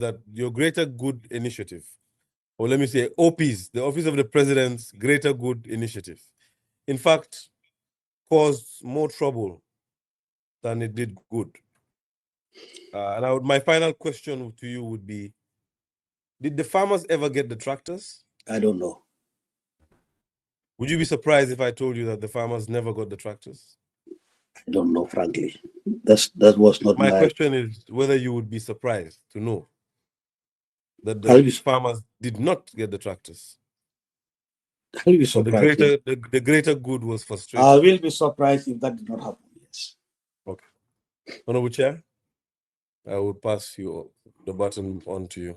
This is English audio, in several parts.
that your Greater Good Initiative, or let me say OP's, the Office of the President's Greater Good Initiative, in fact, caused more trouble than it did good. And my final question to you would be, did the farmers ever get the tractors? I don't know. Would you be surprised if I told you that the farmers never got the tractors? I don't know, frankly. That was not my question is whether you would be surprised to know that the farmers did not get the tractors. I'll be surprised. The greater good was frustrated. I will be surprised if that did not happen. Yes. Okay. Honorable Chair, I will pass you the button on to you.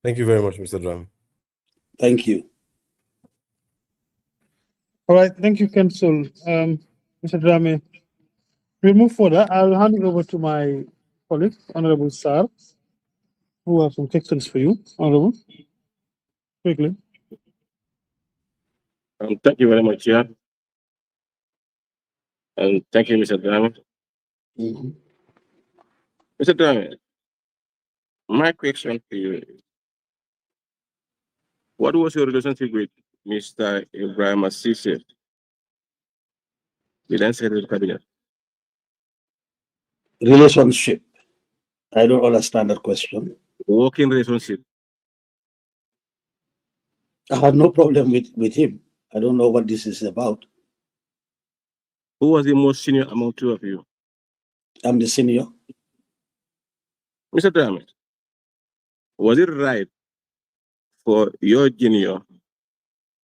Thank you very much, Mr. Dram. Thank you. All right. Thank you, Council. Mr. Drame. We'll move further. I'll hand it over to my colleague, Honorable Sar, who have some questions for you. Honorable, quickly. Thank you very much, Chair. And thank you, Mr. Drame. Mr. Drame, my question to you is, what was your relationship with Mr. Ibrahim Assisi, the then Secretary of the Cabinet? Relationship. I don't understand that question. Working relationship. I had no problem with him. I don't know what this is about. Who was the most senior among two of you? I'm the senior. Mr. Drame, was it right for your junior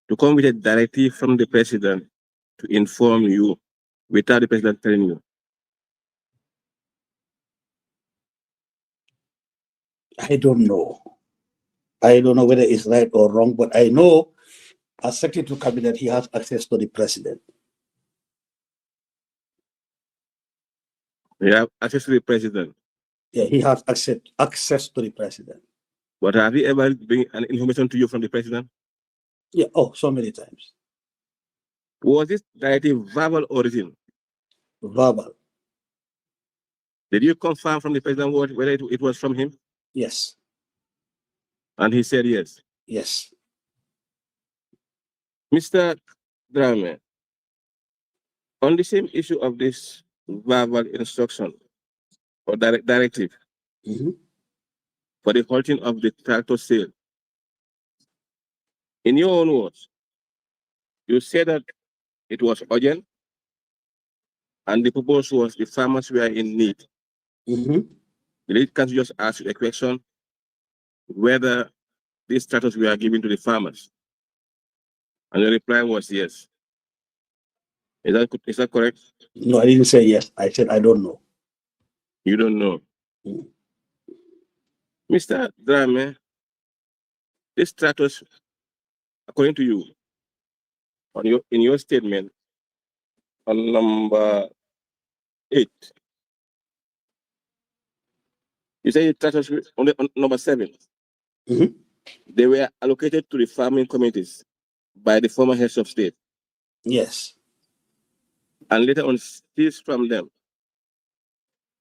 to come with a directive from the president to inform you without the president telling you? I don't know. I don't know whether it's right or wrong, but I know as Secretary of Cabinet, he has access to the president. You have access to the president? Yeah, he has access to the president. But have you ever bring an information to you from the president? Yeah, oh, so many times. Was this directive verbal or written? Verbal. Did you confirm from the president whether it was from him? Yes. And he said yes? Yes. Mr. Drame, on the same issue of this verbal instruction or directive for the halting of the tractor sale, in your own words, you said that it was urgent and the purpose was the farmers were in need. Can't you just ask a question whether these tractors were given to the farmers? And your reply was yes. Is that correct? No, I didn't say yes. I said I don't know. You don't know. Mr. Drame, these tractors, according to you, in your statement on number 8, you say tractors on number 7. They were allocated to the farming communities by the former heads of state. Yes. And later on seized from them.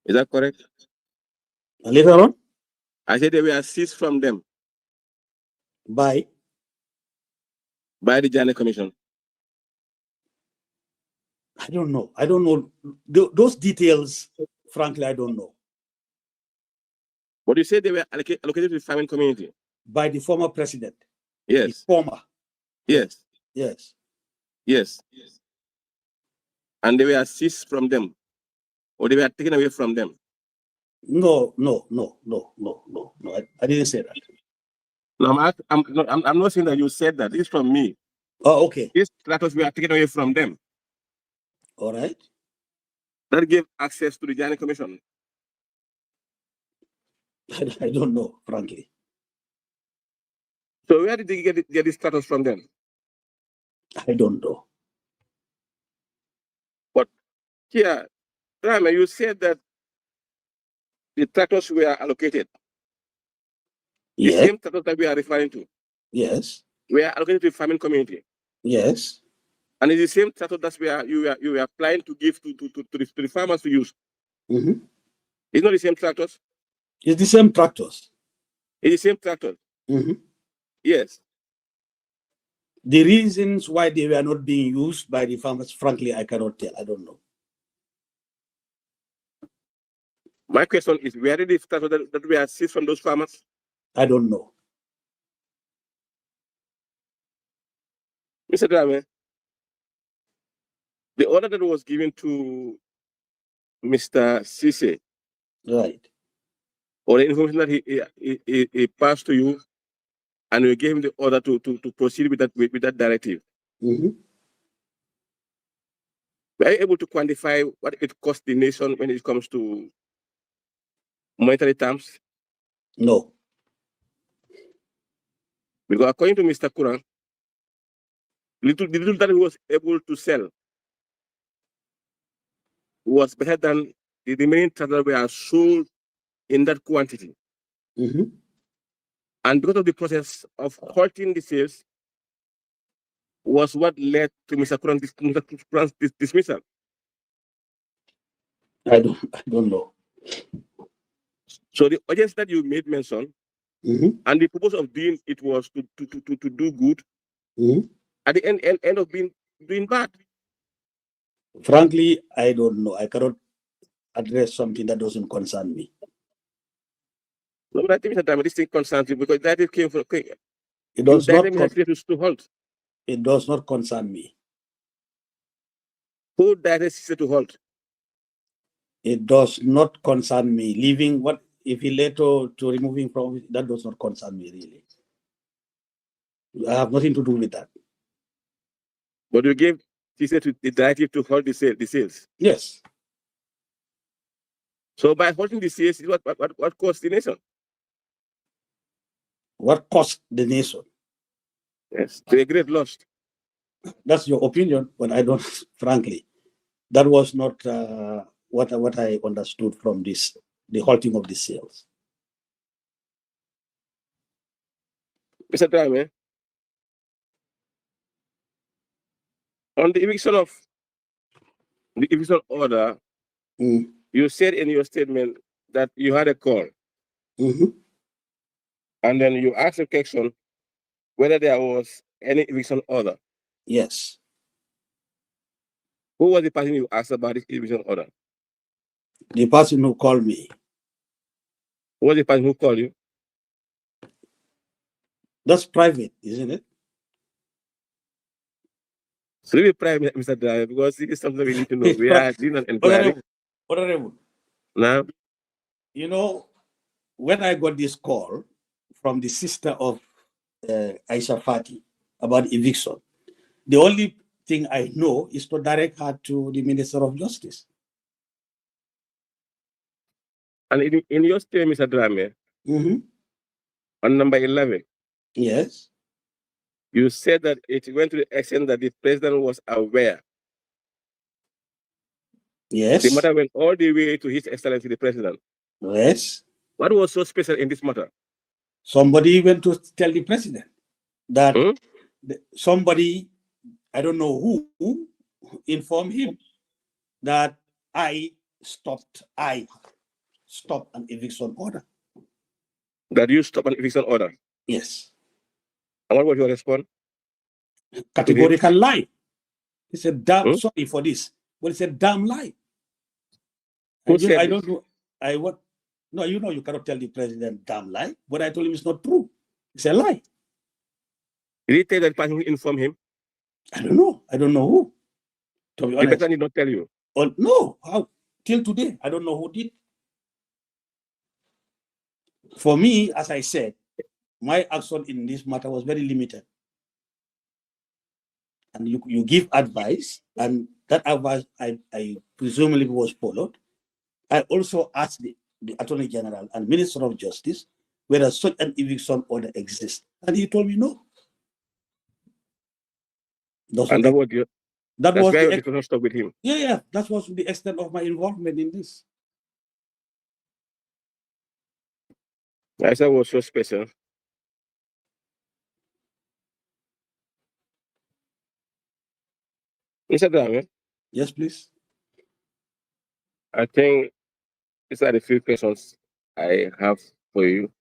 Is that correct? And later on? I said they were seized from them. By the JANNEH Commission. I don't know. I don't know. Those details, frankly, I don't know. But you said they were allocated to the farming community. By the former president. Yes. The former. Yes. Yes. Yes. And they were seized from them. Or they were taken away from them. No. I didn't say that. No, I'm not saying that you said that. This is from me. Oh, okay. These tractors were taken away from them. All right. That gave access to the JANNEH Commission. I don't know, frankly. So where did they get these tractors from them? I don't know. But here, Drame, you said that the tractors were allocated. Yes. The same tractors that we are referring to. Yes. Were allocated to the farming community. Yes. And it's the same tractor that you were planning to give to the farmers to use. It's not the same tractors. It's the same tractors. It's the same tractor. Yes. The reasons why they were not being used by the farmers, frankly, I cannot tell. I don't know. My question is, where did the tractors that were seized from those farmers? I don't know. Mr. Drame, the order that was given to Mr. Cisse, Right. or the information that he passed to you, and you gave him the order to proceed with that directive. Were you able to quantify what it cost the nation when it comes to monetary terms? No. Because according to Mr. Kuran, the little that he was able to sell was better than the remaining tractors were sold in that quantity. And because of the process of halting the sales was what led to Mr. Kuran's dismissal. I don't know. So the audience that you made mention, and the purpose of doing it was to do good, at the end of doing bad. Frankly, I don't know. I cannot address something that doesn't concern me. No, but I think that this thing concerns you because that came from it does not to halt. It does not concern me. Who directed to halt? It does not concern me. Leaving what if he later to removing from that does not concern me really. I have nothing to do with that. But you gave the directive to halt the sales. Yes. So by halting the sales, what cost the nation? What cost the nation? Yes, to a great loss. That's your opinion, but I don't. Frankly, that was not what I understood from this, the halting of the sales. Mr. Drame, on the eviction order, you said in your statement that you had a call. And then you asked the question whether there was any eviction order. Yes. Who was the person you asked about this eviction order? The person who called me. Who was the person who called you? That's private, isn't it? So leave it private, Mr. Driver, because it is something we need to know. We are doing an inquiry. Honorable. Now, you know, when I got this call from the sister of Aisha Fati about eviction, the only thing I know is to direct her to the Minister of Justice. And in your statement, Mr. Drame, on number 11, yes, you said that it went to the extent that the president was aware. Yes. The matter went all the way to His Excellency the President. Yes. What was so special in this matter? Somebody went to tell the president that somebody, I don't know who, informed him that I stopped an eviction order. That you stopped an eviction order? Yes. And what was your response? Categorical lie. He said, damn, sorry for this. But he said, damn lie. Who said I don't know. No, you know you cannot tell the president damn lie. But I told him it's not true. It's a lie. Did he tell that person who informed him? I don't know. I don't know who. To be honest. The person did not tell you? Oh, no. How? Till today, I don't know who did. For me, as I said, my action in this matter was very limited. And you give advice, and that advice I presumably was followed. I also asked the Attorney General and Minister of Justice whether such an eviction order exists. And he told me no. And that was your, that's why you could not stop with him. Yeah, that was the extent of my involvement in this. I said was so special. Mr. Drame? Yes, please. I think These are the few questions I have for you.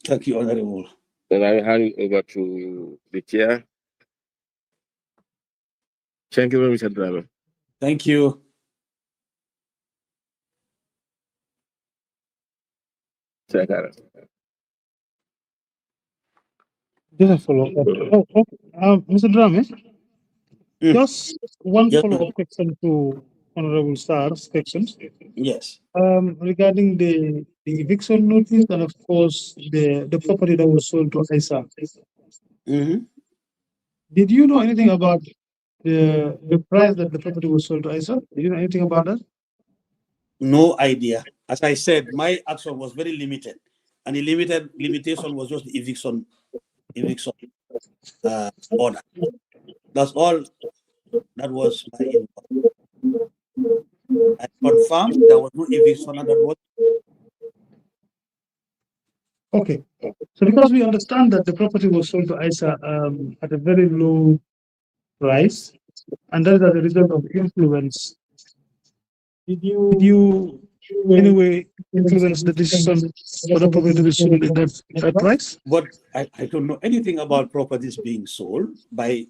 Thank you, Honorable. Then I hand it over to the chair. Thank you very much, Mr. Drame. Thank you. Secretary. Just a follow-up. Mr. Drame, just one Yes, follow-up question to Honorable Star's questions. Yes. Regarding the eviction notice and of course the property that was sold to Isa. Did you know anything about the price that the property was sold to Isa? Did you know anything about that? No idea. As I said, my action was very limited, and the limitation was just the eviction order. That's all. That was my involvement. I confirmed there was no eviction, and that was Okay. So because we understand that the property was sold to Isa at a very low price, and that is as a result of influence. Did you anyway influence the decision for the property to be sold at that price? But I don't know anything about properties being sold by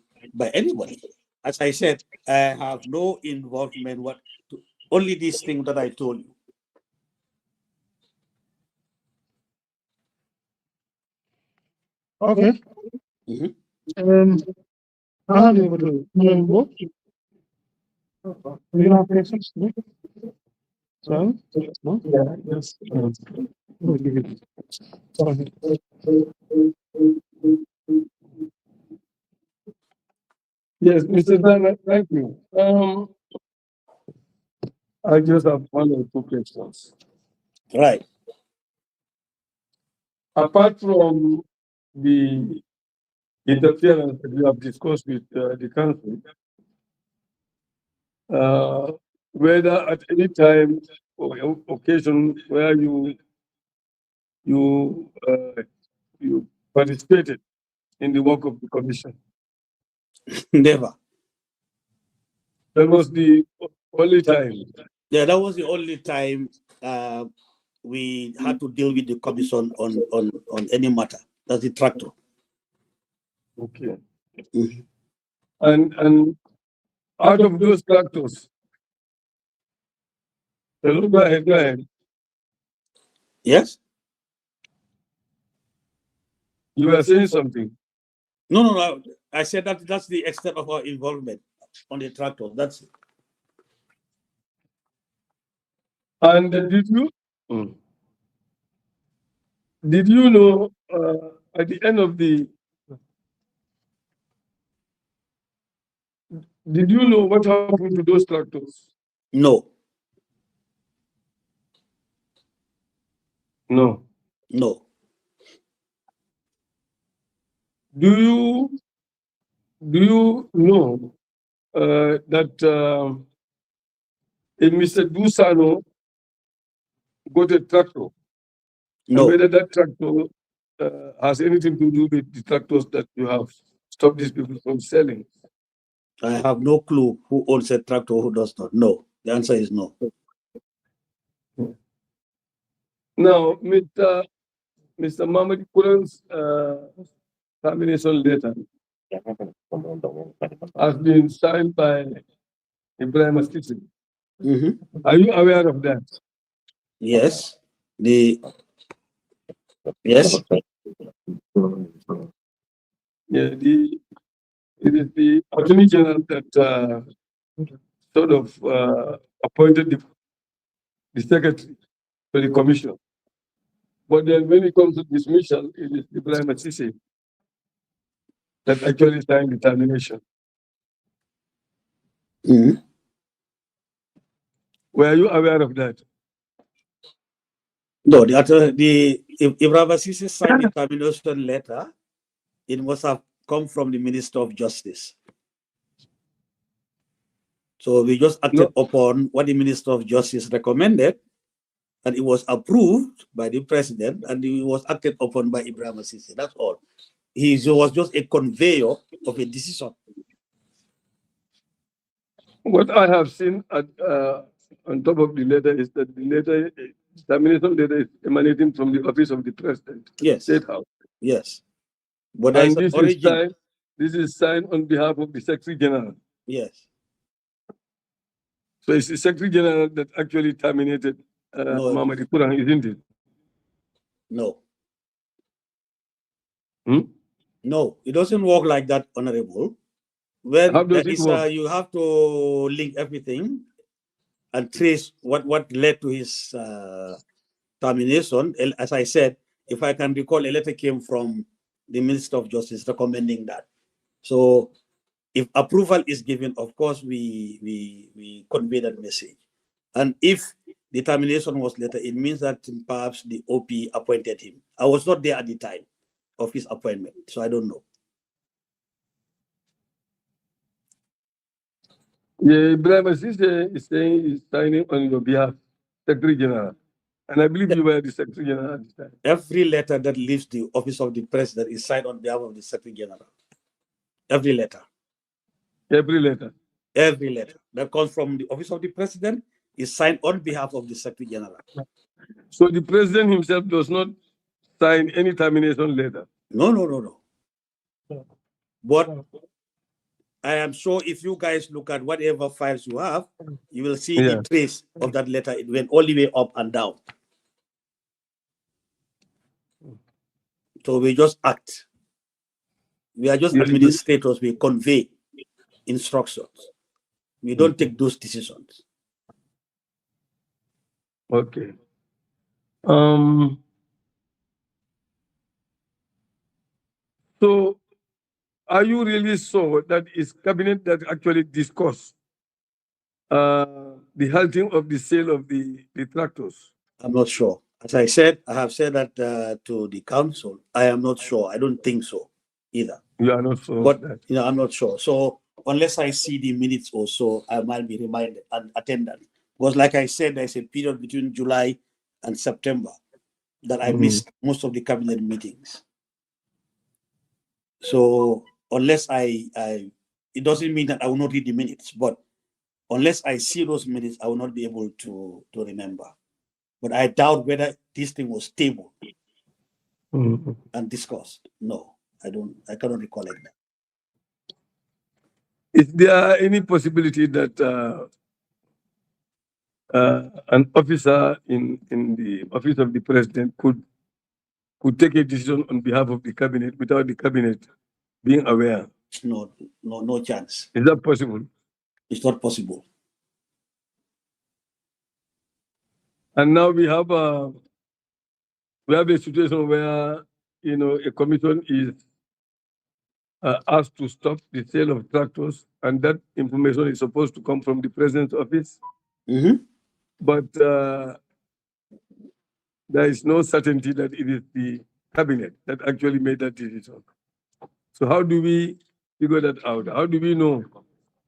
anybody. As I said, I have no involvement. Only this thing that I told you. Okay. I'll hand you over to Honorable. Do you have questions? No? So, no? Yes. We'll give it. Sorry. Yes, Mr. Dana, thank you. I just have one or two questions. Right. Apart from the interference that we have discussed with the council, whether at any time or occasion where you participated in the work of the commission. Never. That was the only time. Yeah, that was the only time we had to deal with the commission on any matter. That's the tractor. Okay. And out of those tractors, go ahead. Yes? You were saying something. No. I said that's the extent of our involvement on the tractor. That's it. And did you know at the end of did you know what happened to those tractors? No. No. No. Do you know that a Mr. Dusano got a tractor? No. And whether that tractor has anything to do with the tractors that you have stopped these people from selling? I have no clue who owns a tractor, who does not. No. The answer is no. Now, Mr. Mohammed Kuran's termination letter has been signed by Ibrahim Assisi. Are you aware of that? Yes. Yes. Yeah, it is the Attorney General that sort of appointed the secretary to the commission. But then when it comes to dismissal, it is Ibrahim Assisi that actually signed the termination. Were you aware of that? No, the Ibrahim Assisi signed the termination letter. It must have come from the Minister of Justice. So we just acted upon what the Minister of Justice recommended, and it was approved by the President, and it was acted upon by Ibrahim Assisi. That's all. He was just a conveyor of a decision. What I have seen on top of the letter is that the letter, termination letter is emanating from the office of the president, Yes. State House. Yes. But there is And an origin. this is signed on behalf of the Secretary General. Yes. So it's the Secretary General that actually terminated No. Mamadi Kurang, isn't it? No. Hmm? No, it doesn't work like that, Honorable. When How does it work? you have to link everything and trace what led to his termination. As I said, if I can recall, a letter came from the Minister of Justice recommending that. So if approval is given, of course, we convey that message. And if the termination was later, it means that perhaps the OP appointed him. I was not there at the time of his appointment, so I don't know. Yeah, Ibrahim Asise is saying he's signing on your behalf, Secretary General. And I believe you were the Secretary General at the time. Every letter that leaves the office of the president is signed on behalf of the Secretary General. Every letter. Every letter. Every letter that comes from the office of the president is signed on behalf of the Secretary General. So the president himself does not sign any termination letter? No. But I am sure if you guys look at whatever files you have, you will see the trace of that letter. It went all the way up and down. So we just act. We are just administrators. We convey instructions. We don't take those decisions. Okay. So are you really sure that it's cabinet that actually discussed the halting of the sale of the tractors? I'm not sure. As I said, I have said that to the council. I am not sure. I don't think so either. You are not sure. But I'm not sure. So unless I see the minutes or so, I might be reminded and attendant. Because like I said, there's a period between July and September that I missed most of the cabinet meetings. So unless it doesn't mean that I will not read the minutes, but unless I see those minutes, I will not be able to remember. But I doubt whether this thing was tabled and discussed. No, I cannot recollect that. Is there any possibility that an officer in the office of the president could take a decision on behalf of the cabinet without the cabinet being aware? No chance. Is that possible? It's not possible. And now we have a situation where a commission is asked to stop the sale of tractors, and that information is supposed to come from the president's office. But there is no certainty that it is the cabinet that actually made that decision. So how do we figure that out? How do we know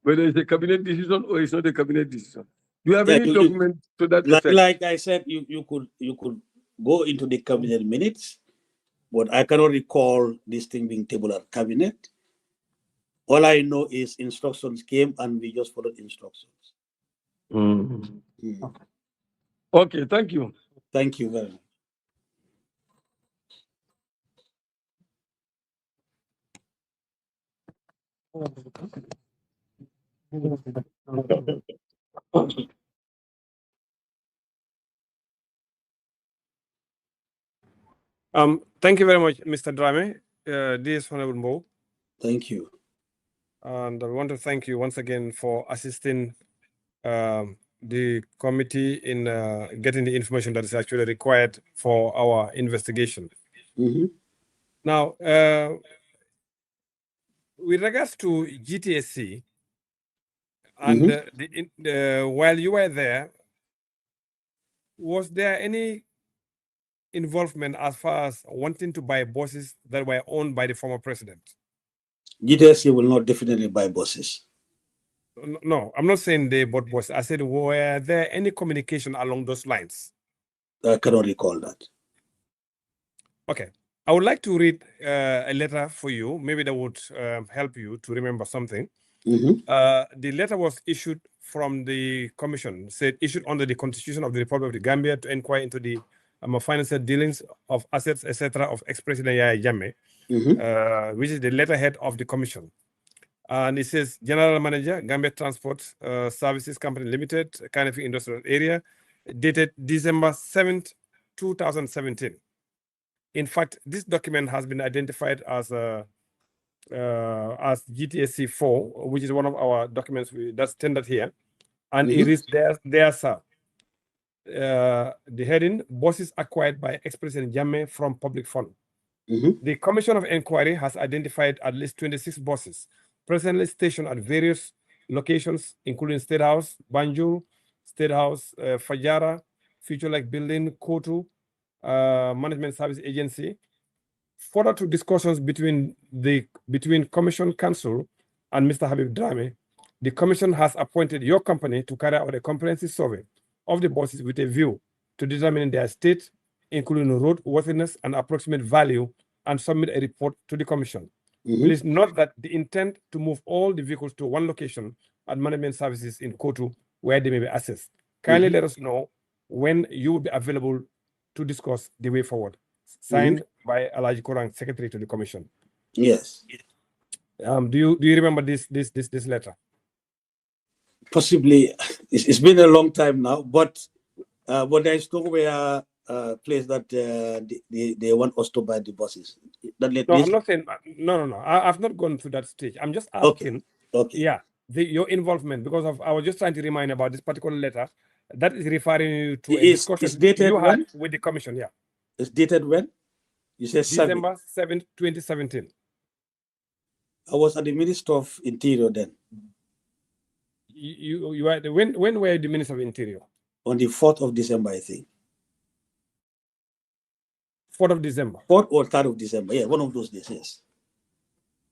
whether it's a cabinet decision or it's not a cabinet decision? Do you have any document to that effect? Like I said, you could go into the cabinet minutes, but I cannot recall this thing being tabled at cabinet. All I know is instructions came and we just followed instructions. Okay, thank you. Thank you very much. Thank you very much, Mr. Drame. This Honorable Mo. Thank you. And I want to thank you once again for assisting the committee in getting the information that is actually required for our investigation. Now, with regards to GTSC, and while you were there, was there any involvement as far as wanting to buy buses that were owned by the former president? GTSC will not definitely buy buses. No, I'm not saying they bought buses. I said, were there any communication along those lines? I cannot recall that. Okay. I would like to read a letter for you. Maybe that would help you to remember something. The letter was issued from the commission said issued under the Constitution of the Republic of the Gambia to inquire into the financial dealings of assets, etc., of ex-President Yahya Jammeh, which is the letterhead of the commission. And it says General Manager, Gambia Transport Services Company Limited, Kanifi Industrial Area, dated December 7th, 2017. In fact, this document has been identified as GTSC 4, which is one of our documents that's tendered here. And it is there, sir. The heading, bosses acquired by ex-President Jammeh from public fund. The Commission of Inquiry has identified at least 26 bosses presently stationed at various locations, including State House, Banjul, State House, Fajara, Future Like Building, Kotu, Management Service Agency. Further to discussions between Commission Council and Mr. Habib Drame, the Commission has appointed your company to carry out a comprehensive survey of the bosses with a view to determining their state, including roadworthiness and approximate value, and submit a report to the Commission. Please note that the intent to move all the vehicles to one location at Management Services in Kotu, where they may be assessed. Kindly let us know when you will be available to discuss the way forward. Signed by Alaji Korang, Secretary to the Commission. Yes. Do you remember this letter? Possibly, it's been a long time now, but there is nowhere place that they want us to buy the buses. No, I'm not saying no. I've not gone through that stage. I'm just asking. Okay. Yeah, your involvement, because I was just trying to remind about this particular letter that is referring you to a discussion you had with the Commission. Yeah. It's dated when? You said December 7th, 2017. I was at the Minister of Interior then. You were when were you the Minister of Interior? On the 4th of December, I think. 4th of December. 4th or 3rd of December. Yeah, one of those days, yes.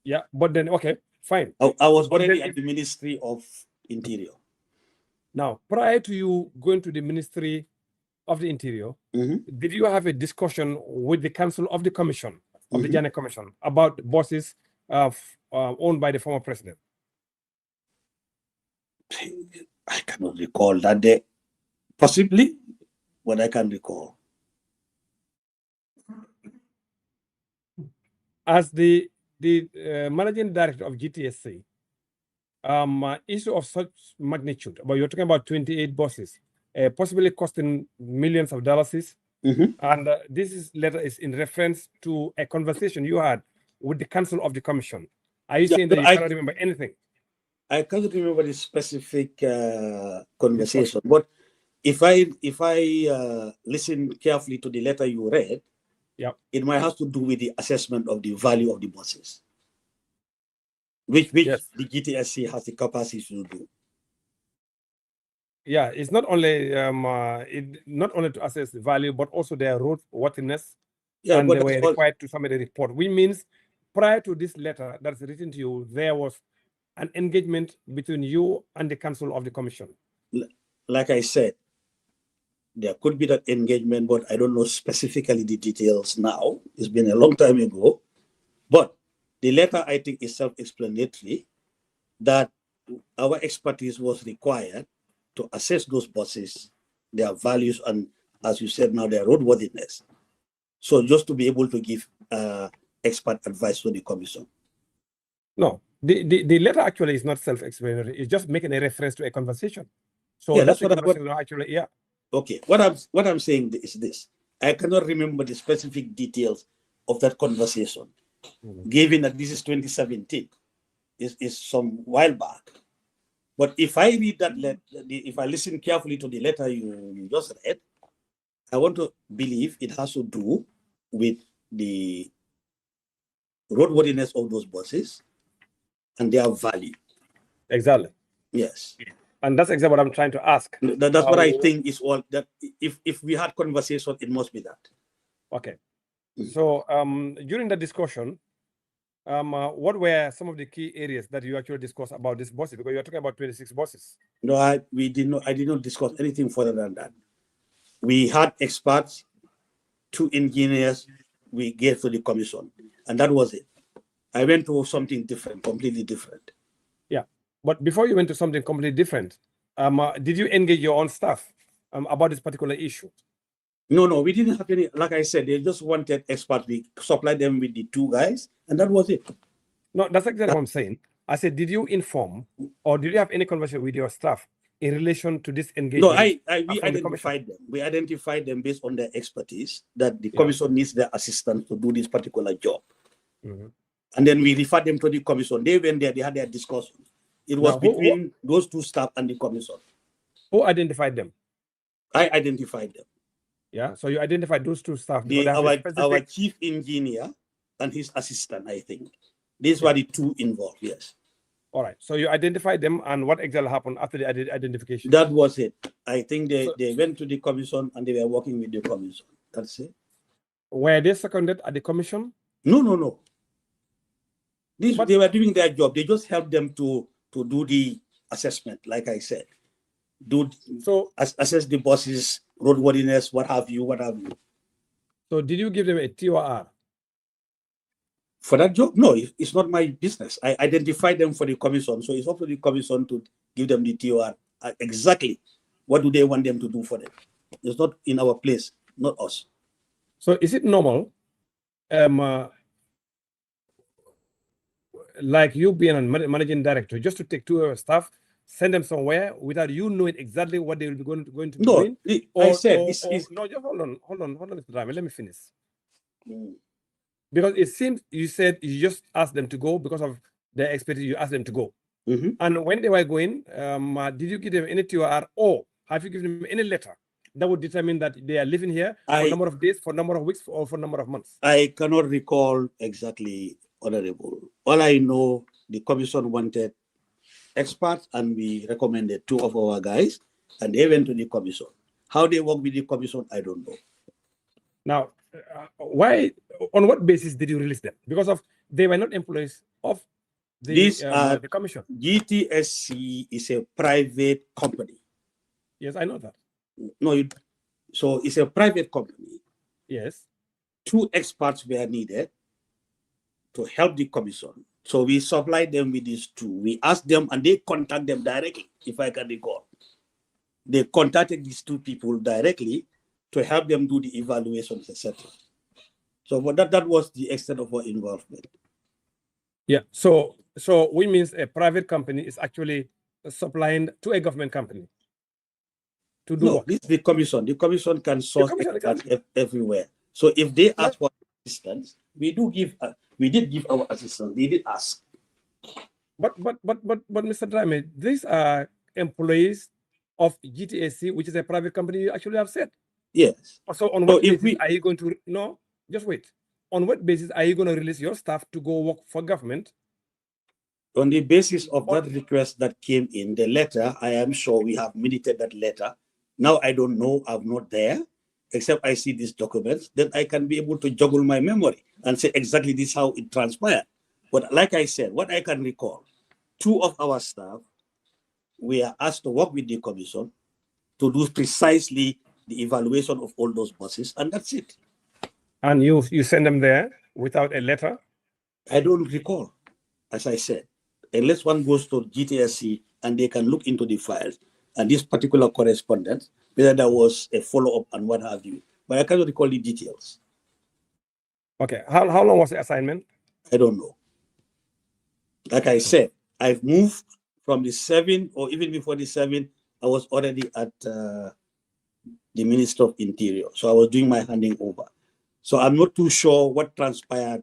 Yeah, but then, okay, fine. I was already at the Ministry of Interior. Now, prior to you going to the Ministry of the Interior, did you have a discussion with the Council of the Commission, of the JANNEH Commission, about buses owned by the former president? I cannot recall that day. Possibly, but I can recall. As the managing director of GTSC, issue of such magnitude, but you're talking about 28 buses, possibly costing millions of dollars. And this letter is in reference to a conversation you had with the Council of the Commission. Are you saying that you cannot remember anything? I can't remember the specific conversation, but if I listen carefully to the letter you read, it might have to do with the assessment of the value of the buses, which the GTSC has the capacity to do. Yeah, it's not only not only to assess the value, but also their roadworthiness. Yeah, and they were required to submit a report. Which means prior to this letter that's written to you, there was an engagement between you and the Council of the Commission. Like I said, there could be that engagement, but I don't know specifically the details now. It's been a long time ago. But the letter, I think, is self-explanatory that our expertise was required to assess those buses, their values, and as you said now, their roadworthiness. So just to be able to give expert advice to the Commission. No, the letter actually is not self-explanatory. It's just making a reference to a conversation. So yeah, that's what actually, yeah. Okay, what I'm saying is this. I cannot remember the specific details of that conversation, given that this is 2017, is some while back. But if I read that letter, if I listen carefully to the letter you just read, I want to believe it has to do with the roadworthiness of those buses and their value. Exactly. Yes. And that's exactly what I'm trying to ask. That's what I think is all that. If we had conversation, it must be that. Okay. So during the discussion, what were some of the key areas that you actually discussed about this buses? Because you're talking about 26 buses. No, I did not discuss anything further than that. We had experts, 2 engineers we gave to the Commission, and that was it. I went to something different, completely different. Yeah. But before you went to something completely different, did you engage your own staff about this particular issue? No, we didn't have any. Like I said, they just wanted experts. We supplied them with the 2 guys, and that was it. No, that's exactly what I'm saying. I said, did you inform or did you have any conversation with your staff in relation to this engagement? No, we identified them. We identified them based on their expertise that the commission needs their assistance to do this particular job. And then we referred them to the commission. They went there, they had their discussion. It was between those 2 staff and the commission. Who identified them? I identified them. Yeah, so you identified those 2 staff. Our chief engineer and his assistant, I think. These were the 2 involved, yes. All right, so you identified them, and what exactly happened after the identification? That was it. I think they went to the commission and they were working with the commission. That's it. Were they seconded at the commission? No. They were doing their job. They just helped them to do the assessment, like I said. Assess the buses, roadworthiness, what have you. So did you give them a TOR? For that job? No, it's not my business. I identified them for the commission, so it's up to the commission to give them the TOR. Exactly what do they want them to do for them? It's not in our place, not us. So is it normal, like you being a managing director, just to take 2 of your staff, send them somewhere without you knowing exactly what they will be going to be doing? I said, no, just hold on, Mr. Drame, let me finish. Because it seems you said you just asked them to go because of their expertise. You asked them to go, and when they were going, did you give them any TOR, or have you given them any letter that would determine that they are living here for a number of days, for a number of weeks, or for a number of months? I cannot recall exactly, Honorable. All I know, the commission wanted experts, and we recommended 2 of our guys, and they went to the commission. How they work with the commission, I don't know. Now, why? On what basis did you release them? Because they were not employees of the commission. GTSC is a private company. Yes, I know that. No, so it's a private company. Yes. 2 experts were needed to help the commission. So we supplied them with these 2. We asked them, and they contacted them directly, if I can recall. They contacted these 2 people directly to help them do the evaluations, etc. So that was the extent of our involvement. Yeah. So which means a private company is actually supplying to a government company to do what? This is the commission. The commission can source everywhere. So if they ask for assistance, we did give our assistance. They did ask. But Mr. Drame, these are employees of GTSC, which is a private company, you actually have said. Yes. So on what basis are you going to just wait. On what basis are you going to release your staff to go work for government? On the basis of that request that came in, the letter, I am sure we have minuted that letter. Now I don't know, I'm not there, except I see these documents, then I can be able to juggle my memory and say exactly this is how it transpired. But like I said, what I can recall, 2 of our staff, we are asked to work with the commission to do precisely the evaluation of all those buses, and that's it. And you send them there without a letter? I don't recall, as I said, unless one goes to GTSC and they can look into the files and this particular correspondence, whether there was a follow-up and what have you. But I cannot recall the details. Okay. How long was the assignment? I don't know. Like I said, I've moved from the 7, or even before the 7, I was already at the Minister of Interior. So I was doing my handing over. So I'm not too sure what transpired,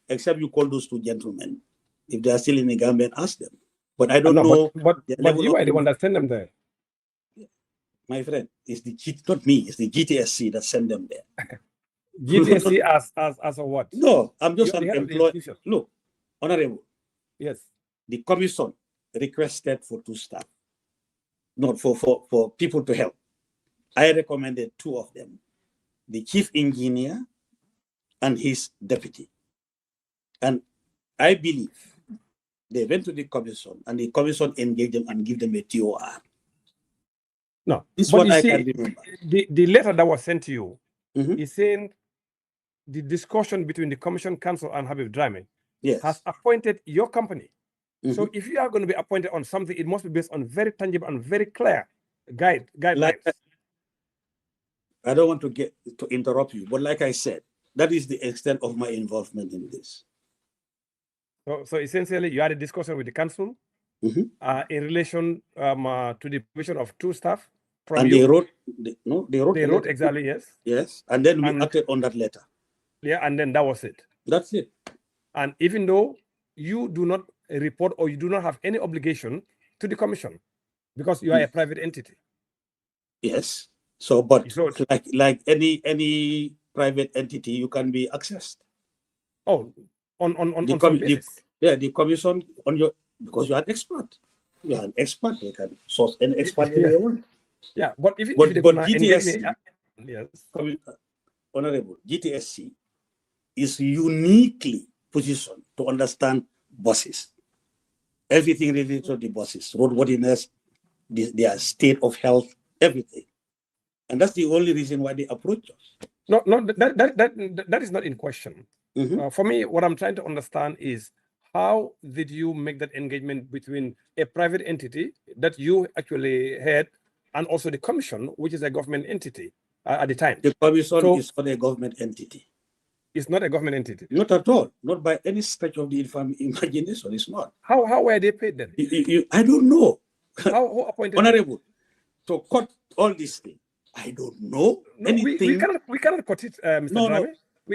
except you call those 2 gentlemen. If they are still in the government, ask them. But I don't know. But you are the one that sent them there. My friend, it's not me. It's the GTSC that sent them there. GTSC as a what? No, I'm just an employee. Look, Honorable. Yes. The commission requested for 2 staff, not for people to help. I recommended 2 of them, the chief engineer and his deputy. And I believe they went to the commission and the commission engaged them and give them a TOR. No, this is what I can remember. The letter that was sent to you is saying the discussion between the commission council and Habib Drame has appointed your company So if you are going to be appointed on something, it must be based on very tangible and very clear guidelines. I don't want to interrupt you, but like I said, that is the extent of my involvement in this. So essentially, you had a discussion with the council in relation to the provision of 2 staff from and you. They wrote exactly, yes. Yes, and then we acted on that letter. Yeah, and then that was it. That's it. And even though you do not report or you do not have any obligation to the commission because you are a private entity. Yes. So, but like any private entity, you can be accessed. Oh, on some basis. The commission because you are an expert. You are an expert. They can source any expert they want. Yeah, but if GTSC, yes, Honorable, GTSC is uniquely positioned to understand buses. Everything related to the buses, roadworthiness, their state of health, everything. And that's the only reason why they approach us. No, that is not in question. For me, what I'm trying to understand is how did you make that engagement between a private entity that you actually had and also the commission, which is a government entity at the time? The commission is not a government entity. It's not a government entity. Not at all. Not by any stretch of the imagination. It's not. How were they paid then? I don't know. Who appointed Honorable, to cut all these things, I don't know anything. We cannot cut it, Mr. Drame.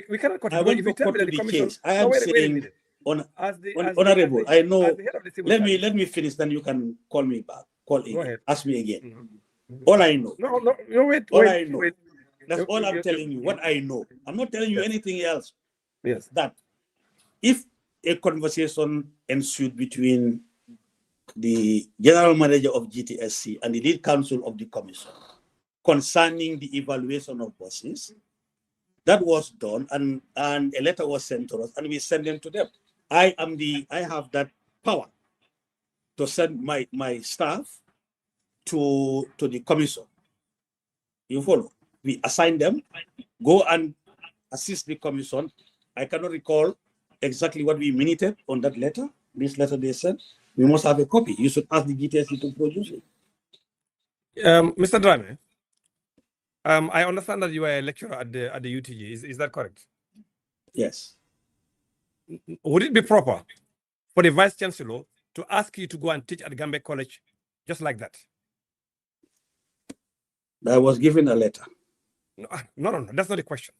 We cannot cut it. I want to cut to the case. I am saying, Honorable, I know. Let me finish, then you can call me back. Call again. Ask me again. All I know. No, wait. I know. That's all I'm telling you. What I know. I'm not telling you anything else. Yes. That if a conversation ensued between the general manager of GTSC and the lead counsel of the commission concerning the evaluation of buses, that was done, and a letter was sent to us, and we sent them to them. I have that power to send my staff to the commission. You follow? We assign them, go and assist the commission. I cannot recall exactly what we minuted on that letter. This letter they sent. We must have a copy. You should ask the GTSC to produce it. Mr. Drame, I understand that you are a lecturer at the UTG. Is that correct? Yes. Would it be proper for the Vice Chancellor to ask you to go and teach at Gambia College just like that? I was given a letter. No, that's not the question.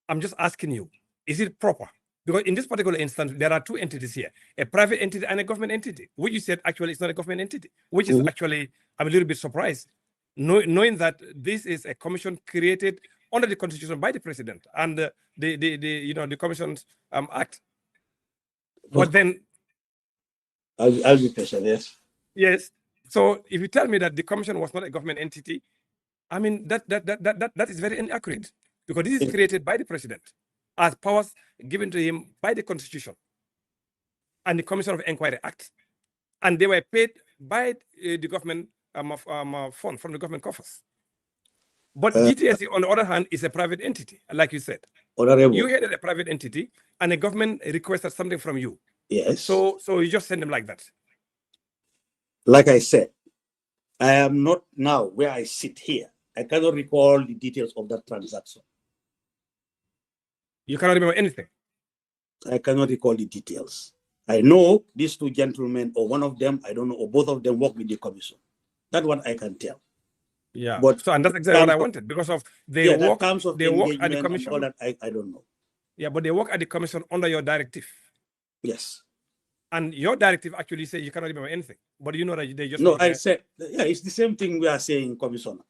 I'm just asking you, is it proper? Because in this particular instance, there are 2 entities here, a private entity and a government entity, which you said actually it's not a government entity, which is actually, I'm a little bit surprised, knowing that this is a commission created under the constitution by the president and the commission's act. But then... I'll be patient, yes. Yes. So if you tell me that the commission was not a government entity, I mean, that is very inaccurate, because this is created by the president as powers given to him by the constitution and the Commission of Inquiry Act. And they were paid by the government fund from the government coffers. But GTSC, on the other hand, is a private entity, like you said. Honorable. You had a private entity and the government requested something from you. Yes. So you just send them like that. Like I said, I am not now where I sit here. I cannot recall the details of that transaction. You cannot remember anything? I cannot recall the details. I know these 2 gentlemen, or one of them, I don't know, or both of them work with the commission. That one I can tell. Yeah. But and that's exactly what I wanted, because of they work at the commission. All that I don't know. Yeah, but they work at the commission under your directive. Yes. And your directive actually says you cannot remember anything. But you know that they just... No, I said, yeah, it's the same thing we are saying, Commissioner.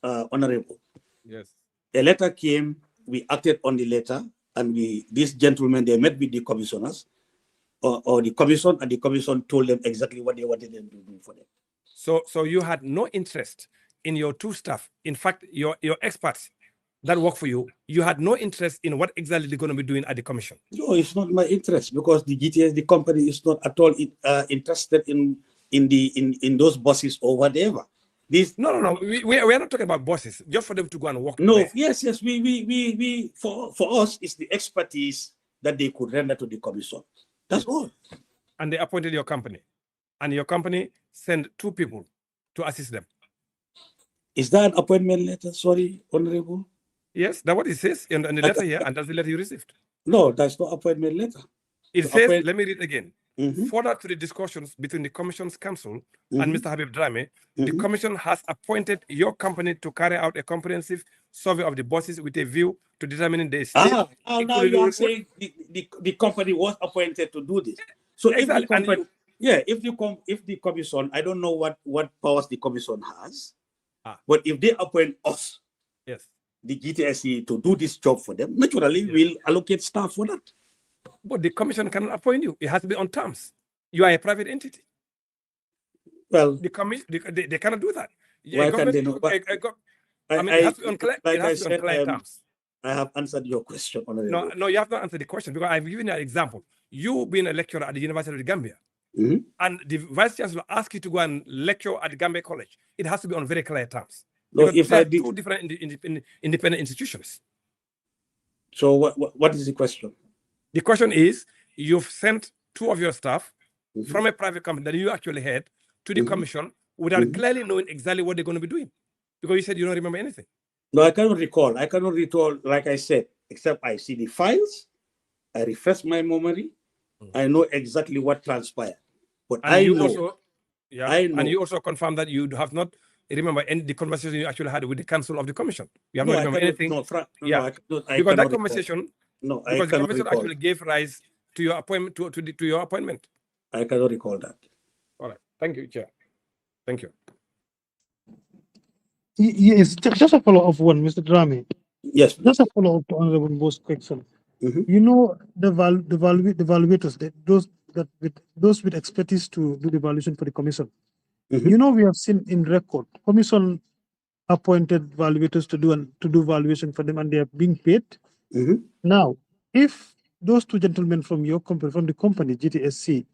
Honorable. Yes. A letter came, we acted on the letter, and these gentlemen, they met with the commissioners, or the commission, and the commission told them exactly what they wanted them to do for them. So you had no interest in your 2 staff. In fact, your experts that work for you, you had no interest in what exactly they're going to be doing at the commission. No, it's not my interest, because the GTS, the company, is not at all interested in those buses or whatever. No. We are not talking about bosses, just for them to go and work. No, there. yes. We for us, it's the expertise that they could render to the commission. That's all. And they appointed your company. and your company sent 2 people to assist them. Is that an appointment letter? Sorry, Honorable. Yes, that's what it says in the letter here, and that's the letter you received. No, that's not appointment letter. It To says, appoint- let me read again. Mhm. Further to the discussions between the Commission's Council Mhm. and Mr. Habib Drame, the Mhm. Commission has appointed your company to carry out a comprehensive survey of the buses with a view to determining the state. now including you are report- saying the company was appointed to do this. So if Exactly, the and company, if the commission, I don't know what powers the commission has, but if they appoint us, Yes. the GTSE, to do this job for them, naturally we'll allocate staff for that. But the Commission cannot appoint you. It has to be on terms. You are a private entity. Well, The commission, they cannot do that. why can't they know? I mean, it has to be on clear, like it has I to be on said, clear terms. I have answered your question, Honorable. No, you have not answered the question because I've given you an example. You being a lecturer at the University of the Gambia, Mhm. and the vice chancellor asks you to go and lecture at the Gambia College. It has to be on very clear terms. No, Because if they I are did, 2 different independent institutions. so what is the question? The question is, you've sent 2 of your staff Mhm. from a private company that you actually had to the Mhm. commission without Mhm. clearly knowing exactly what they're going to be doing. Because you said you don't remember anything. No, I cannot recall. Like I said, except I see the files, I refresh my memory, I know exactly what transpired. But And I you know, also, I know. and you also confirm that you have not remember any the conversation you actually had with the council of the commission. You have No, not I remember cannot, anything. no, Yeah. I because cannot that recall. conversation, No, I because the cannot conversation recall. actually gave rise to your appointment to your appointment. I cannot recall that. All right. Thank you, Chair. Thank you. Yes, just a follow up one, Mr. Drame. Yes, please. Just a follow up to Honorable Bo's question. Mhm. You know the evaluators, those with expertise to do the evaluation for the commission. Mhm. You know, we have seen in record commission appointed evaluators to do evaluation for them, and they are being paid. Mhm. Now, if those 2 gentlemen from your company, from the company GTSC,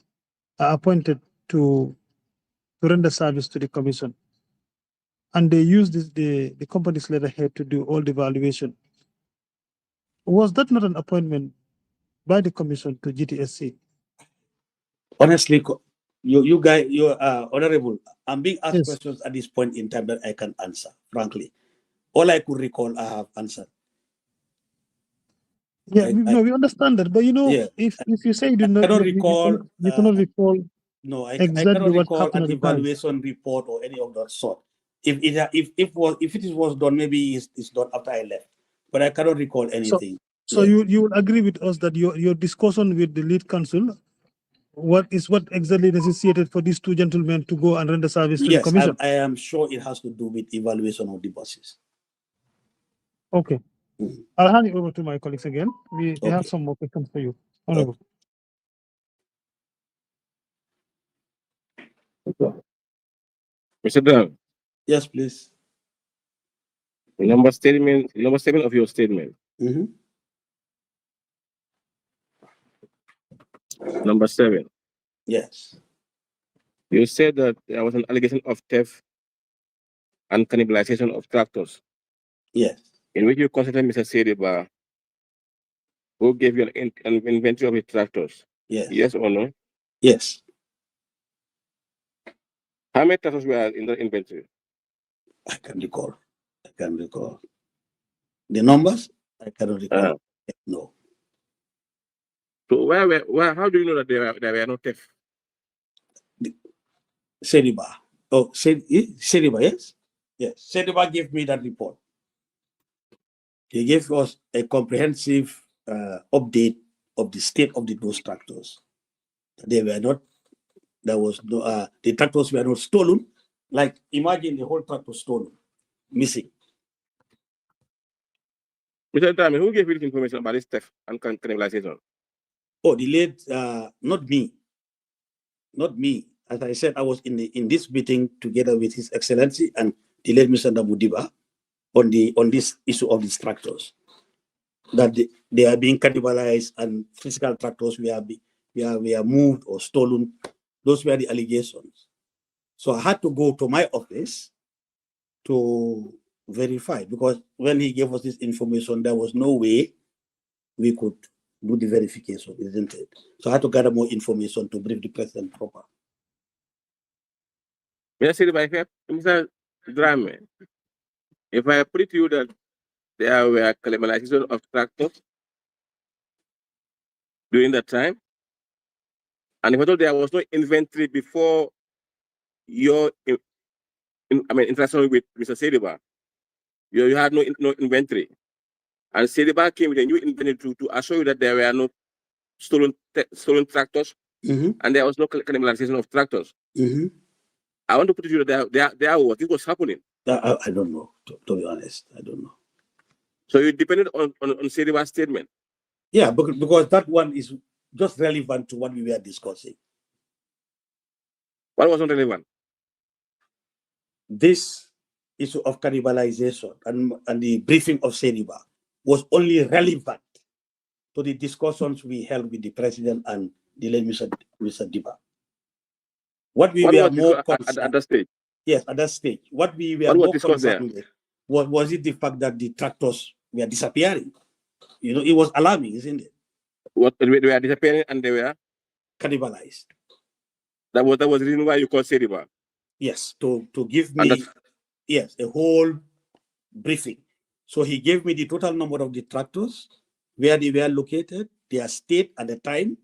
are appointed to render service to the commission, and they use the company's letterhead to do all the evaluation, was that not an appointment by the commission to GTSC? Honestly, you guys, you're honorable. I'm being asked Yes. questions at this point in time that I can answer. Frankly, all I could recall, I have answered. Yeah, we understand that, but Yeah. if you say you do not, cannot you recall, cannot recall No, I exactly cannot what recall happened an at the time. evaluation report or any of that sort. If it was done, maybe it's done after I left, but I cannot recall anything. So Yeah. you will agree with us that your discussion with the lead counsel, what exactly necessitated for these 2 gentlemen to go and render service to the Yes, commission? I am sure it has to do with evaluation of the buses. Okay. Mhm. I'll hand it over to my colleagues again. We have Okay. some more questions for you. Honorable. Mr. Brown, Yes, please. number 7 of your statement. Mhm. Number 7. Yes. You said that there was an allegation of theft and cannibalization of tractors, Yes. in which you consulted Mr. Seriba, who gave you an inventory of his tractors. Yes. Yes or no? Yes. How many tractors were in the inventory? I can recall. The numbers, I cannot recall. No. So how do you know that there were no theft? Seriba. Oh, Seriba, yes? Yes. Seriba gave me that report. He gave us a comprehensive update of the state of those tractors. They were not, there was no, the tractors were not stolen. Like, imagine the whole tractor stolen, missing. Mr. Dami, who gave you this information about this theft and cannibalization? Oh, the late, not me. Not me. As I said, I was in this meeting together with His Excellency and the late Mr. Namudiba on this issue of these tractors. That they are being cannibalized and physical tractors were moved or stolen. Those were the allegations. So I had to go to my office to verify, because when he gave us this information, there was no way we could do the verification, isn't it? So I had to gather more information to brief the president proper. Mr. Drame, if I put it to you that there were cannibalization of tractors during that time, and if I thought there was no inventory before your interaction with Mr. Sediba, you had no inventory. And Sediba came with a new inventory to assure you that there were no stolen tractors and there was no cannibalization of tractors. I want to put it to you that there was, this was happening. I don't know, to be honest. I don't know. So you depended on Sediba's statement? Yeah, because that one is just relevant to what we were discussing. What was not relevant? This issue of cannibalization and the briefing of Sediba was only relevant to the discussions we held with the president and the late Mr. Diba. What we were more concerned at that stage? Yes, at that stage. What we were more concerned with was it the fact that the tractors were disappearing. You know, it was alarming, isn't it? What, they were disappearing and they were cannibalized. That was the reason why you called Sediba? Yes, to give me a whole briefing. So he gave me the total number of the tractors, where they were located, their state at the time,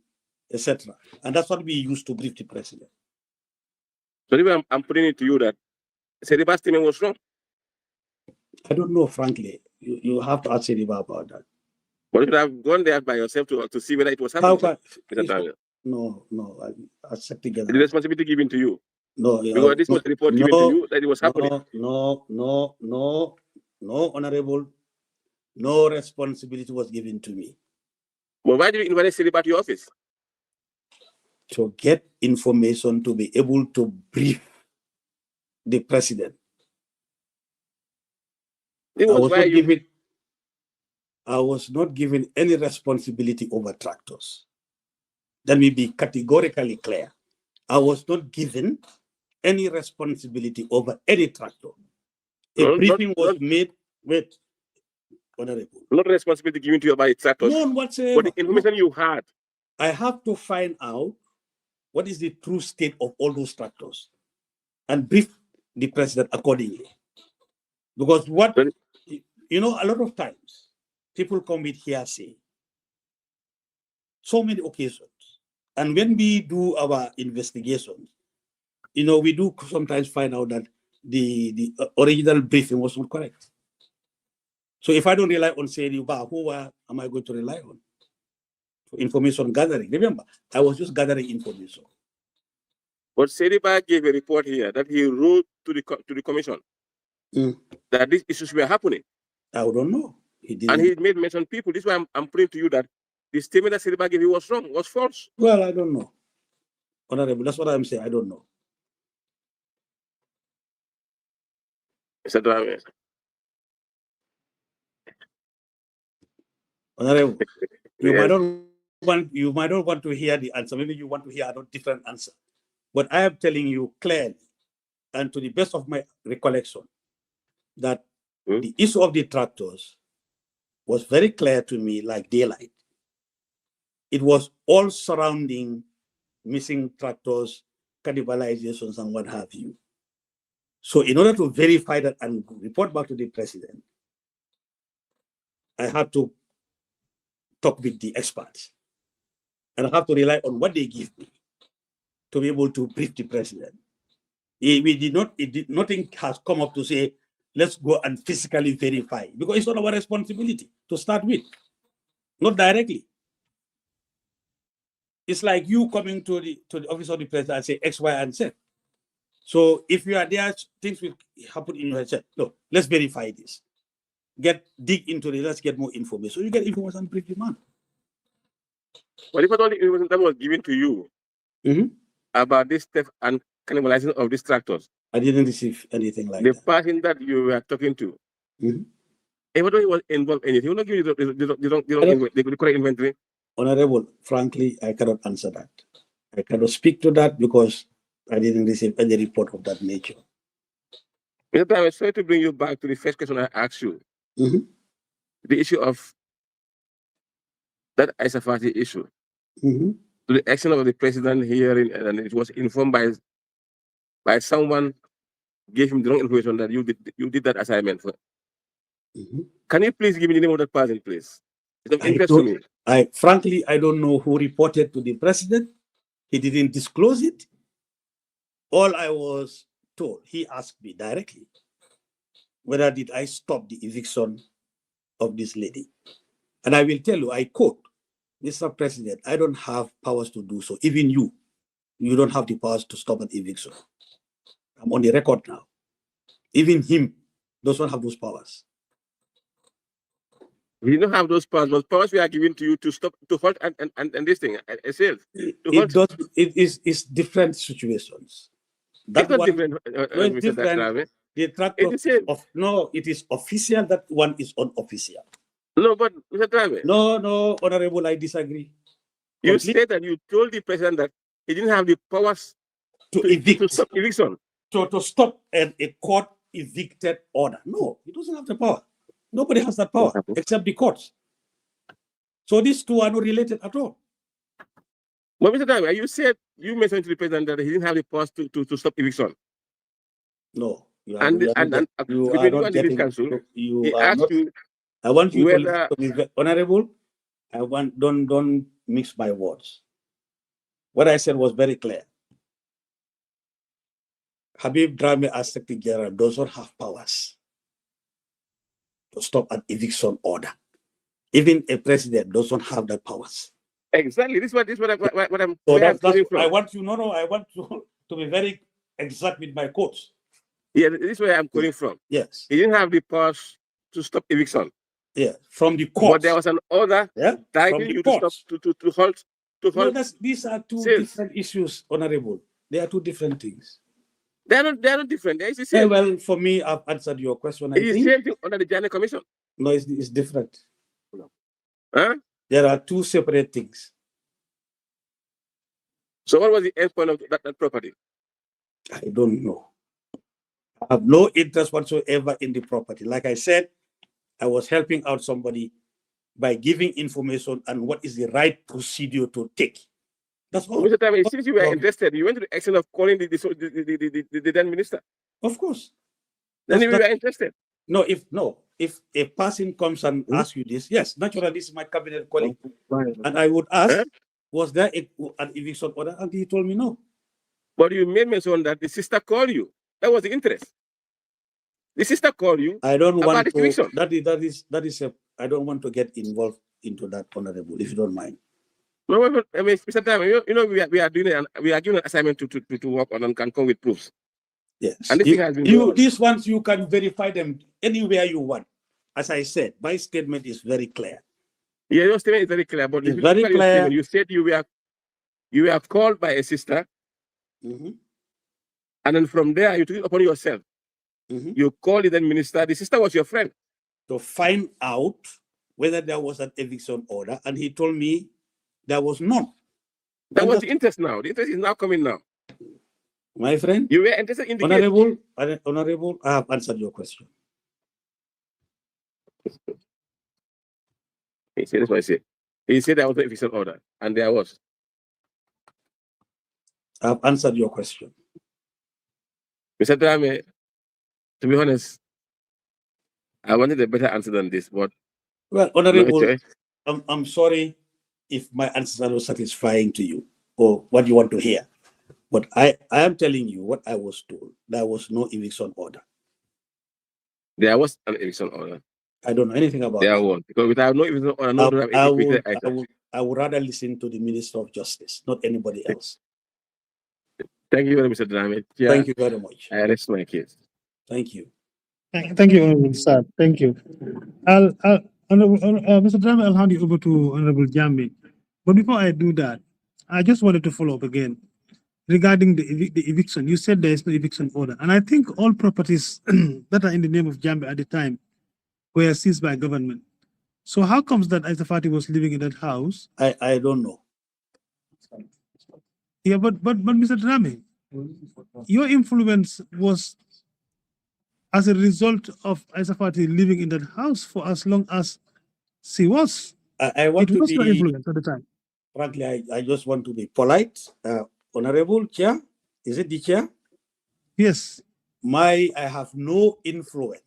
etc. And that's what we used to brief the president. So I'm putting it to you that Sediba's statement was wrong. I don't know, frankly. You have to ask Sediba about that. But you could have gone there by yourself to see whether it was happening. No, I accept the responsibility given to you. No, because this was a report given to you that it was happening. No, Honorable. No responsibility was given to me. Well, why did you invite Sediba to your office? To get information to be able to brief the president. I was not given any responsibility over tractors. Let me be categorically clear. I was not given any responsibility over any tractor. A briefing was made with Honorable. Not responsibility given to you by tractors. None whatsoever. But the information you had. I have to find out what is the true state of all those tractors and brief the president accordingly. Because a lot of times people come with hearsay. So many occasions. And when we do our investigations, we do sometimes find out that the original briefing was not correct. So if I don't rely on Sediba, who am I going to rely on? For information gathering. Remember, I was just gathering information. But Sediba gave a report here that he wrote to the commission that these issues were happening. I don't know. He didn't. And he made mention people. This is why I'm putting to you that the statement that Sediba gave you was wrong, was false. Well, I don't know. Honorable, that's what I'm saying. I don't know. Mr. Drame. Honorable, you might not want to hear the answer. Maybe you want to hear a different answer. But I am telling you clearly, and to the best of my recollection, that the issue of the tractors was very clear to me like daylight. It was all surrounding missing tractors, cannibalizations, and what have you. So in order to verify that and report back to the president, I had to talk with the experts. And I have to rely on what they give me to be able to brief the president. Nothing has come up to say, let's go and physically verify, because it's not our responsibility to start with, not directly. It's like you coming to the office of the president and say X, Y, and Z. So if you are there, things will happen in your head. No, let's verify this. Dig into it, let's get more information. So you get information and brief the man. But if all the information that was given to you about this theft and cannibalization of these tractors, I didn't receive anything like that. The person that you were talking to, even though he was involved in it, he will not give you the correct inventory. Honorable, frankly, I cannot answer that. I cannot speak to that because I didn't receive any report of that nature. Mr. I was trying to bring you back to the first question I asked you. The issue of that Isafati issue. To the action of the president hearing, and it was informed by someone gave him the wrong information that you did that assignment for. Mhm. Can you please give me the name of that person, please? It's of I interest to me. frankly, I don't know who reported to the president. He didn't disclose it. All I was told, he asked me directly, whether did I stop the eviction of this lady. And I will tell you, I quote, Mr. President, I don't have powers to do so. Even you don't have the powers to stop an eviction. I'm on the record now. Even him does not have those powers. We don't have those powers, but powers we are giving to you to stop, to halt and this thing, sales. It's different situations. That it's not one, different, no, it's Mr. different. Datrave. The tractor It's the same. no, it is official. That one is unofficial. No, but Mr. Datrave, No, Honorable, I disagree. you said that you told the president that he didn't have the powers To evict. to stop eviction. To stop a court evicted order. No, he doesn't have the power. Nobody has that power except the courts. So these two are not related at all. But Mr. Datrave, you mentioned to the president that he didn't have the powers to stop eviction. No, you are, And you are not, you are not the getting. council, You he are asked not. you I want you whether to be honorable. I want don't mix my words. What I said was very clear. Habib Drame as Secretary General does not have powers to stop an eviction order. Even a president does not have that powers. exactly this is what I'm So where I'm coming I from. want you I want to be very exact with my quotes. Yeah, this is where I'm coming from. Yes. He didn't have the powers to stop eviction. Yeah. From the But courts. there was an order directing you to stop to halt No, these are two sales. different issues, Honorable. They are two different things. They are not different. They are the same. Well, for me, I've answered your question. I It is think. the same thing under the JANNEH Commission. No, it's different. Huh? There are two separate things. So what was the end point of that property? I don't know. I have no interest whatsoever in the property. Like I said, I was helping out somebody by giving information on what is the right procedure to take. That's all. Mr. Tame, since you were interested, you went to the extent of calling the then minister. Of course. Then you were interested. No, if a person comes and asks you this, yes, naturally, this is my cabinet colleague. And I would ask, was there an eviction order? And he told me no. But you made mention that the sister called you. That was the interest. The sister called you. I don't want to. Eviction. I don't want to get involved into that, Honorable, if you don't mind. No, I mean, Mr. Time, we are given an assignment to work on and can come with proofs. Yes. And this thing has been these ones you can verify them anywhere you want. As I said, my statement is very clear. Yeah, your statement is very clear. But it's very clear. You said you were called by a sister, and then from there you took it upon yourself. You called the then minister. The sister was your friend. To find out whether there was an eviction order, and he told me there was none. That was the interest now. The interest is now coming now. My friend, you were interested in the Honorable, I have answered your question. He said that's what I said. He said there was no eviction order, and there was. I have answered your question. Mr. Drame, to be honest, I wanted a better answer than this, but well, Honorable, I'm sorry if my answers are not satisfying to you or what you want to hear. But I am telling you what I was told. There was no eviction order. There was an eviction order. I don't know anything about there was. Because without no eviction order, I would rather listen to the Minister of Justice, not anybody else. Thank you very much, Mr. Drame. Yeah, thank you very much. I rest my case. Thank you. Thank you, Honorable Sir. Thank you. Mr. Drame, I'll hand you over to Honorable Jambi. But before I do that, I just wanted to follow up again regarding the eviction. You said there is no eviction order. And I think all properties that are in the name of Jambi at the time were seized by government. So how comes that Aizafati was living in that house? I don't know. Yeah, but Mr. Drame, your influence was as a result of Aizafati living in that house for as long as she was. I want it was to your be influence at the time. Frankly, I just want to be polite. Honorable Chair, is it the chair? Yes. I have no influence,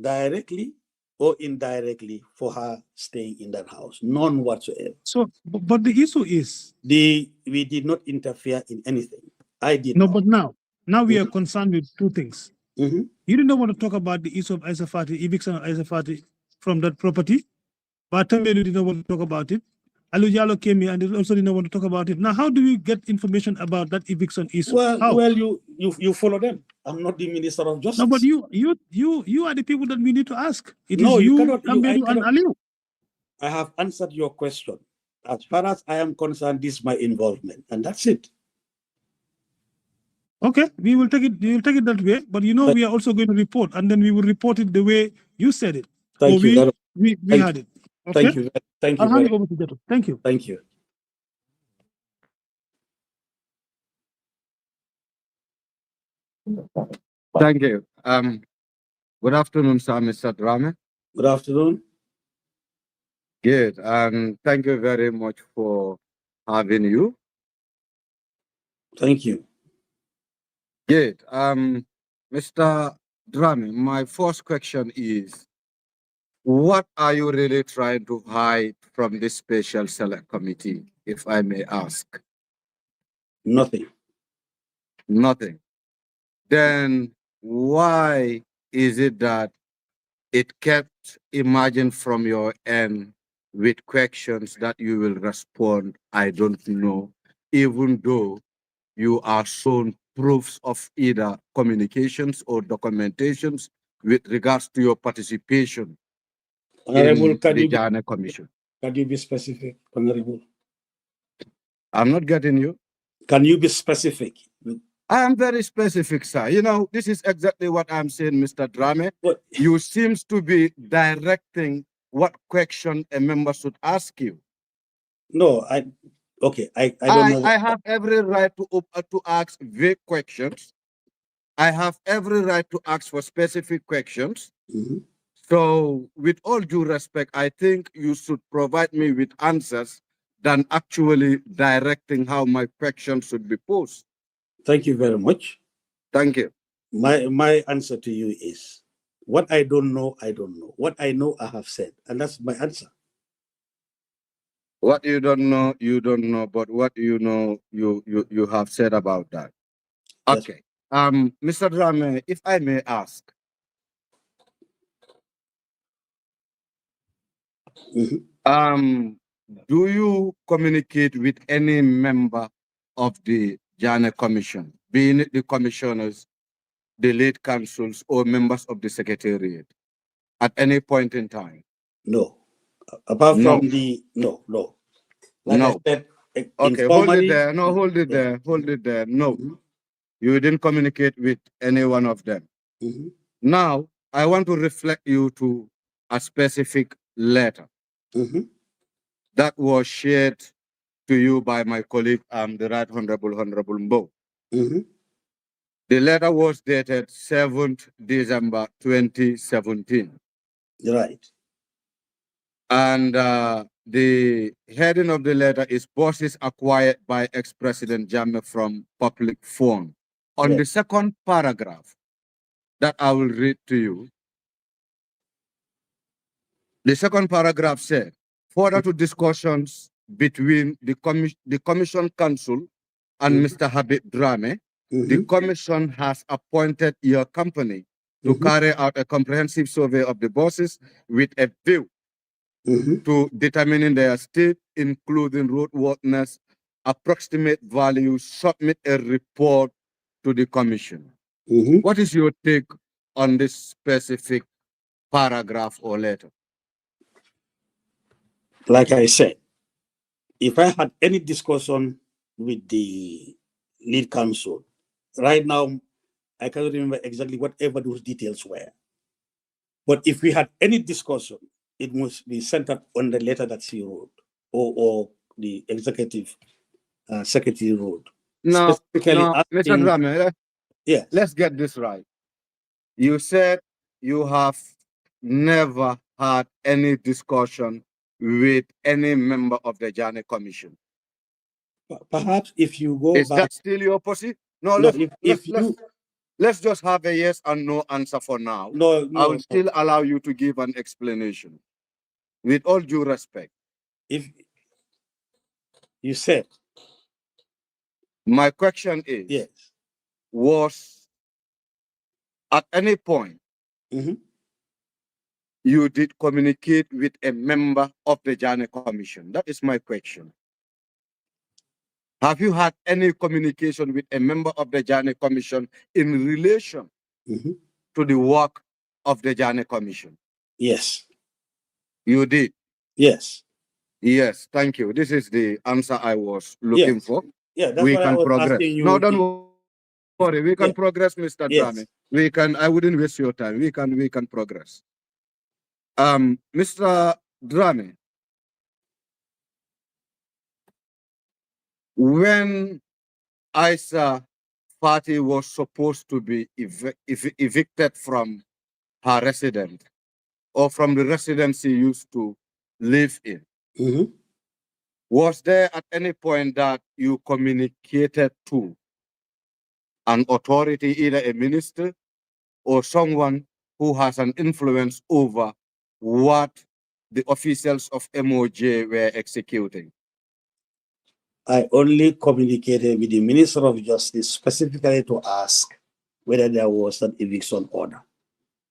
directly or indirectly, for her staying in that house. None whatsoever. So, but the issue is we did not interfere in anything. I did no, not. but now we are concerned with two things. Mhm. You didn't want to talk about the issue of Isafati, eviction of Isafati from that property. But Tambedu did not want to talk about it. Alu Jallo came here and they also did not want to talk about it. Now, how do we get information about that eviction issue? Well, How? you follow them. I'm not the Minister of Justice. No, but you are the people that we need to ask. It No, is you you, cannot- I Tambedu, and cannot- Aliu. I have answered your question. As far as I am concerned, this is my involvement, and that's it. Okay, we will take it that way. But we are also going to report, and then we will report it the way you said it. Thank or you. we had it. Okay? Thank you. Thank you. I'll hand it over to Jato. Thank you. Thank you. Thank you. Good afternoon, sir, Mr. Drame. Good afternoon. Good. And thank you very much for having you. Thank you. Good. Mr. Drame, my first question is, what are you really trying to hide from this special select committee, if I may ask? Nothing. Nothing. Then why is it that it kept emerging from your end with questions that you will respond, I don't know, even though you are shown proofs of either communications or documentations with regards to your participation Honorable, in the JANNEH Commission? Can you be specific, Honorable? I'm not getting you. Can you be specific? I am very specific, sir. This is exactly what I'm saying, Mr. Drame. What? You seems to be directing what question a member should ask you. No, I don't know. I have every right to ask vague questions. I have every right to ask for specific questions. Mhm. So, with all due respect, I think you should provide me with answers than actually directing how my questions should be posed. Thank you very much. Thank you. My answer to you is, what I don't know, I don't know. What I know, I have said, and that's my answer. What you don't know, you don't know. But what you know, you have said about that. Yes. Okay. Mr. Drame, if I may ask, Mhm. do you communicate with any member of the JANNEH Commission, being it the commissioners, the lead councils, or members of the secretariat at any point in time? No. Apart No. from no. Like No. I said, Okay, hold it informally. there. No, hold it Yeah. there. Hold it there. No, Mhm. you didn't communicate with any one of them. Mhm. Now, I want to reflect you to a specific letter Mhm. that was shared to you by my colleague, the Right Honorable Mbo. Mhm. The letter was dated 7th December 2017. Right. And the heading of the letter is Bosses Acquired by Ex-President JANNEH from Public Phone. On Yes. the second paragraph that I will read to you, the second paragraph said, further to discussions between the Commission Council and Mr. Habib Drame, the Commission has appointed your company to carry out a comprehensive survey of the buses with a view to determining their state, including roadworthiness, approximate value, submit a report to the Commission. What is your take on this specific paragraph or letter? Like I said, if I had any discussion with the lead counsel, right now, I cannot remember exactly whatever those details were. But if we had any discussion, it must be centered on the letter that she wrote, or the executive secretary wrote. No, Specifically Mr. asking, Drame, yes, let's get this right. You said you have never had any discussion with any member of the JANNEH Commission. perhaps if you go Is back, that still your position? No, no, let's just have a yes and no answer for now. No, I no. will still allow you to give an explanation. With all due respect. If you said. My question is, yes, was at any point you did communicate with a member of the JANNEH Commission? That is my question. Have you had any communication with a member of the JANNEH Commission in relation to the work of the JANNEH Commission? Yes. You did? Yes. Yes, thank you. This is the answer I was looking for. Yeah, that's we what I can was progress. asking you. No, don't worry. We can progress, Mr. Yes. Drame. We can. I wouldn't waste your time. We can progress. Mr. Drame, when Isa Fati was supposed to be evicted from her residence or from the residence she used to live in, was there at any point that you communicated to an authority, either a minister or someone who has an influence over what the officials of MOJ were executing? I only communicated with the Minister of Justice specifically to ask whether there was an eviction order,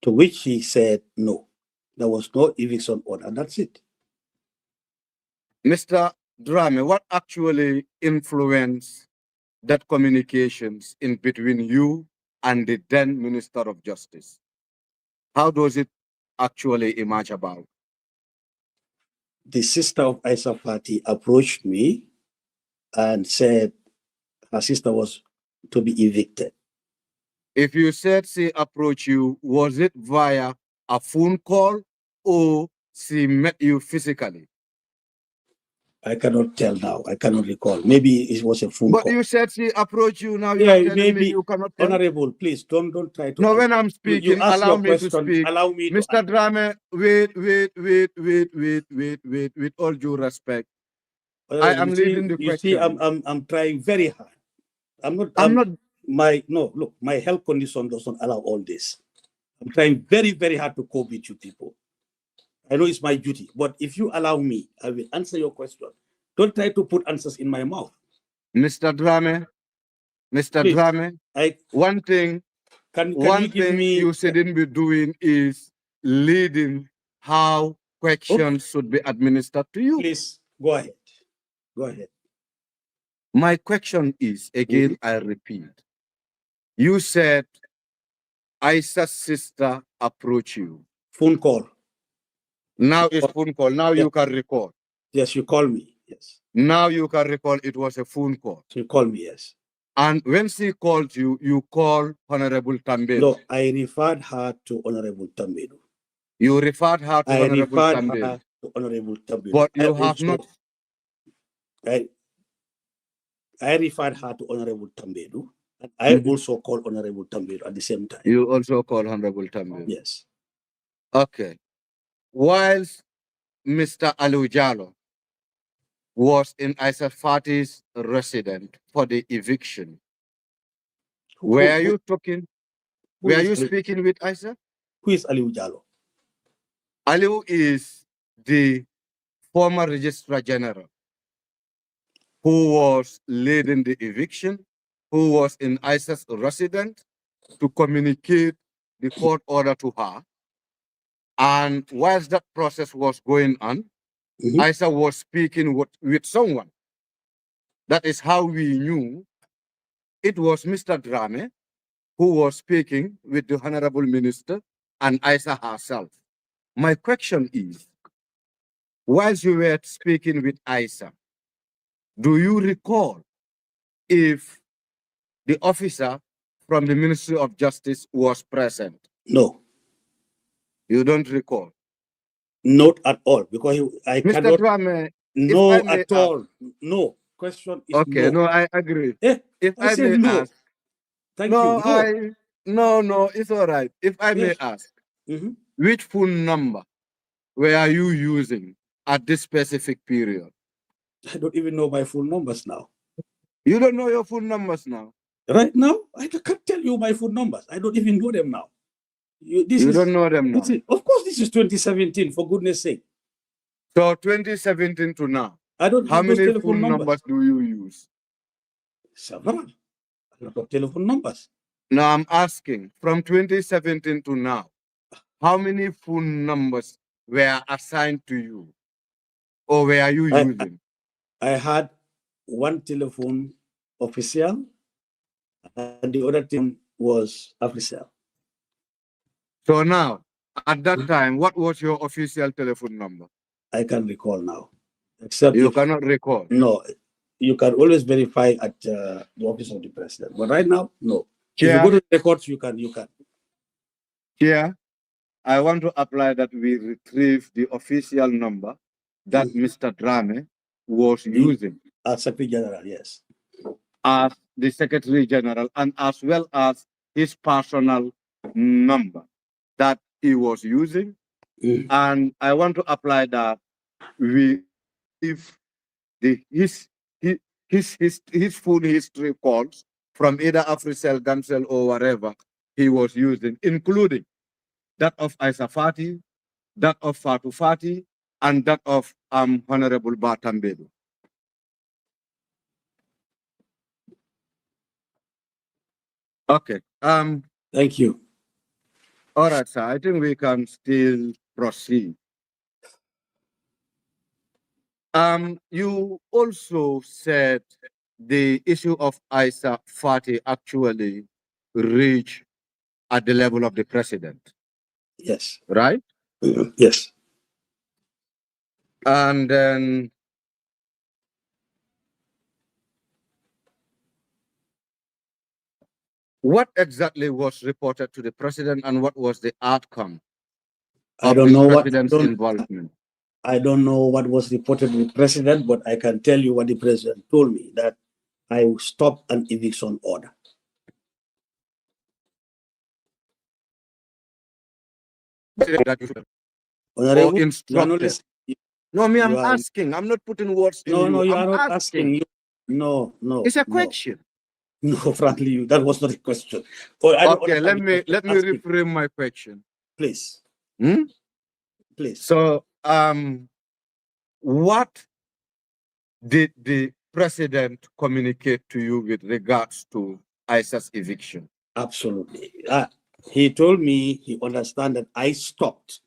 to which he said no. There was no eviction order. That's it. Mr. Drame, what actually influenced that communications in between you and the then Minister of Justice? How does it actually emerge about? The sister of Isa Fati approached me and said her sister was to be evicted. If you said she approached you, was it via a phone call or she met you physically? I cannot tell now. I cannot recall. Maybe it was a phone call. But you said she approached you. Now you are telling me you cannot tell. Honorable, please don't try to. No, when I'm speaking, allow me to speak. Allow me, Mr. Drame. Wait. With all due respect, I am leading the question. You see, I'm trying very hard. I'm not. Look, my health condition doesn't allow all this. I'm trying very, very hard to cope with you people. I know it's my duty, but if you allow me, I will answer your question. Don't try to put answers in my mouth. Mr. Drame, one thing you shouldn't be doing is leading how questions should be administered to you. Please, go ahead. Go ahead. My question is, again, I repeat, you said Isa's sister approached you. Phone call. Now it's phone call. Now you can record. Yes, you call me. Yes. Now you can recall it was a phone call. She called me, yes. And when she called you, you called Honorable Tambedu. No, I referred her to Honorable Tambedu. You referred her to Honorable Tambedu. Her to Honorable Tambedu. But you have not. I referred her to Honorable Tambedu. And I also called Honorable Tambedu at the same time. You also called Honorable Tambedu? Yes. Okay. Whilst Mr. Alujalo was in Isa Fati's residence for the eviction, were you talking? Were you speaking with Isa? Who is Aliu Jalo? Aliu is the former Registrar General who was leading the eviction, who was in Isa's residence to communicate the court order to her. And whilst that process was going on, Isa was speaking with someone. That is how we knew it was Mr. Drame who was speaking with the Honorable Minister and Isa herself. My question is, whilst you were speaking with Isa, do you recall if the officer from the Ministry of Justice was present? No. You don't recall? Not at all, because I Mr. cannot. Drame, no, at all. No. Question is okay, no, I agree. If I may no. ask. Thank you. No, it's all right. If I may ask, which phone number were you using at this specific period? I don't even know my phone numbers now. You don't know your phone numbers now? Right now, I can't tell you my phone numbers. I don't even know them now. You don't know them now? Of course, this is 2017, for goodness sake. So 2017 to now, I don't how use those many telephone phone numbers do you use? Several. A lot of telephone numbers. Now I'm asking, from 2017 to now, how many phone numbers were assigned to you or were you using? I had one telephone official and the other team was official. So now, at that time, what was your official telephone number? I can recall now. Except you cannot recall? No, you can always verify at the office of the president. But right now, no. Chair, if you go to the records, you can. Chair, I want to apply that we retrieve the official number that Mr. Drame was using. As Secretary General, yes. As the Secretary General, and as well as his personal number that he was using. And I want to apply that we if his full history calls from either Africell, Gansel, or whatever he was using, including that of Isa Fati, that of Fatu Fati, and that of Honorable Batambedu. Okay. Thank you. All right, sir. I think we can still proceed. You also said the issue of Isa Fati actually reached at the level of the president. Yes. Right? Yes. And then what exactly was reported to the president and what was the outcome of the president's involvement? I don't know what was reported to the president, but I can tell you what the president told me, that I will stop an eviction order. Or instructed. No, me, I'm asking. I'm not putting words in you. No, you I'm are not asking. No. It's a question. No, frankly, that was not a question. Okay, let me reframe my question. Please. Please. So, what did the president communicate to you with regards to Isa's eviction? Absolutely. He told me he understand that I stopped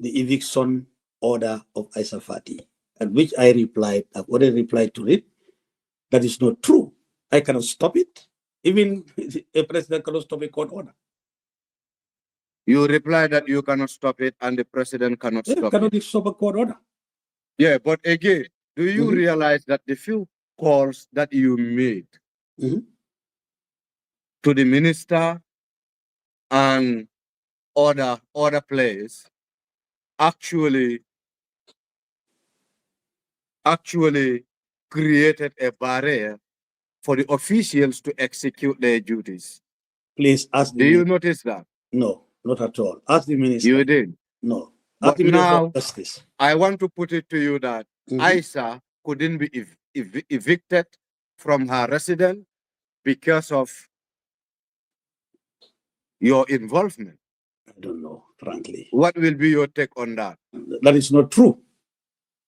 the eviction order of Isa Fati, at which I replied, I've already replied to it. That is not true. I cannot stop it. Even a president cannot stop a court order. You replied that you cannot stop it and the president cannot stop it. Cannot stop a court order. Yeah, but again, do you realize that the few calls that you made to the minister and other players actually created a barrier for the officials to execute their duties? Please ask the Do you notice that? No, not at all. Ask the minister. You did? No. But now, I want to put it to you that Isa couldn't be evicted from her residence because of your involvement. I don't know, frankly. What will be your take on that? That is not true.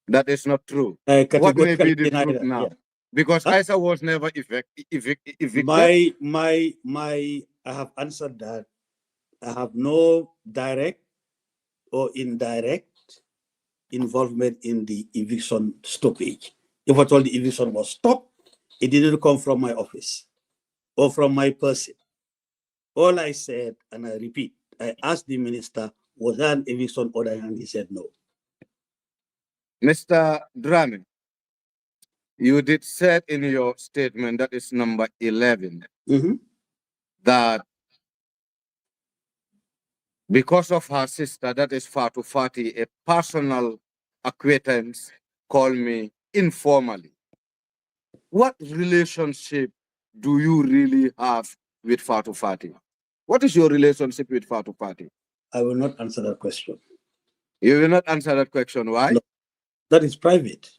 That is not true. What may be the truth now? Yeah. Because Isa was never evicted. I have answered that. I have no direct or indirect involvement in the eviction stoppage. If at all the eviction was stopped, it didn't come from my office or from my person. All I said, and I repeat, I asked the minister, was there an eviction order? And he said no. Mr. Drame, you did say in your statement, that is number 11, that because of her sister, that is Fatu Fati, a personal acquaintance called me informally. What relationship do you really have with Fatu Fati? What is your relationship with Fatu Fati? I will not answer that question. You will not answer that question. Why? No, that is private.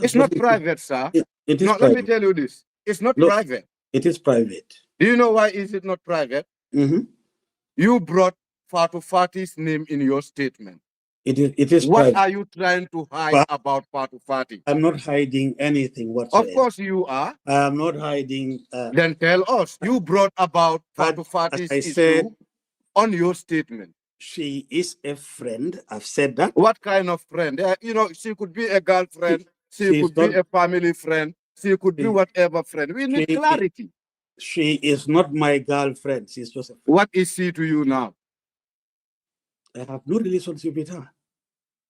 It's not private, sir. It is no, private. let me tell you this. It's not private. It is private. Do you know why is it not private? You brought Fatu Fati's name in your statement. It is What private. are you trying to hide about Fatu Fati? I'm not hiding anything whatsoever. Of course you are. I am not hiding. Then tell us. You brought about Fatu Fati's I issue said, on your statement. she is a friend. I've said that. What kind of friend? You know, she could be a girlfriend. She she's could be not- a family friend. She could be whatever friend. We need clarity. She is not my girlfriend. She's just a friend. What is she to you now? I have no relationship with her.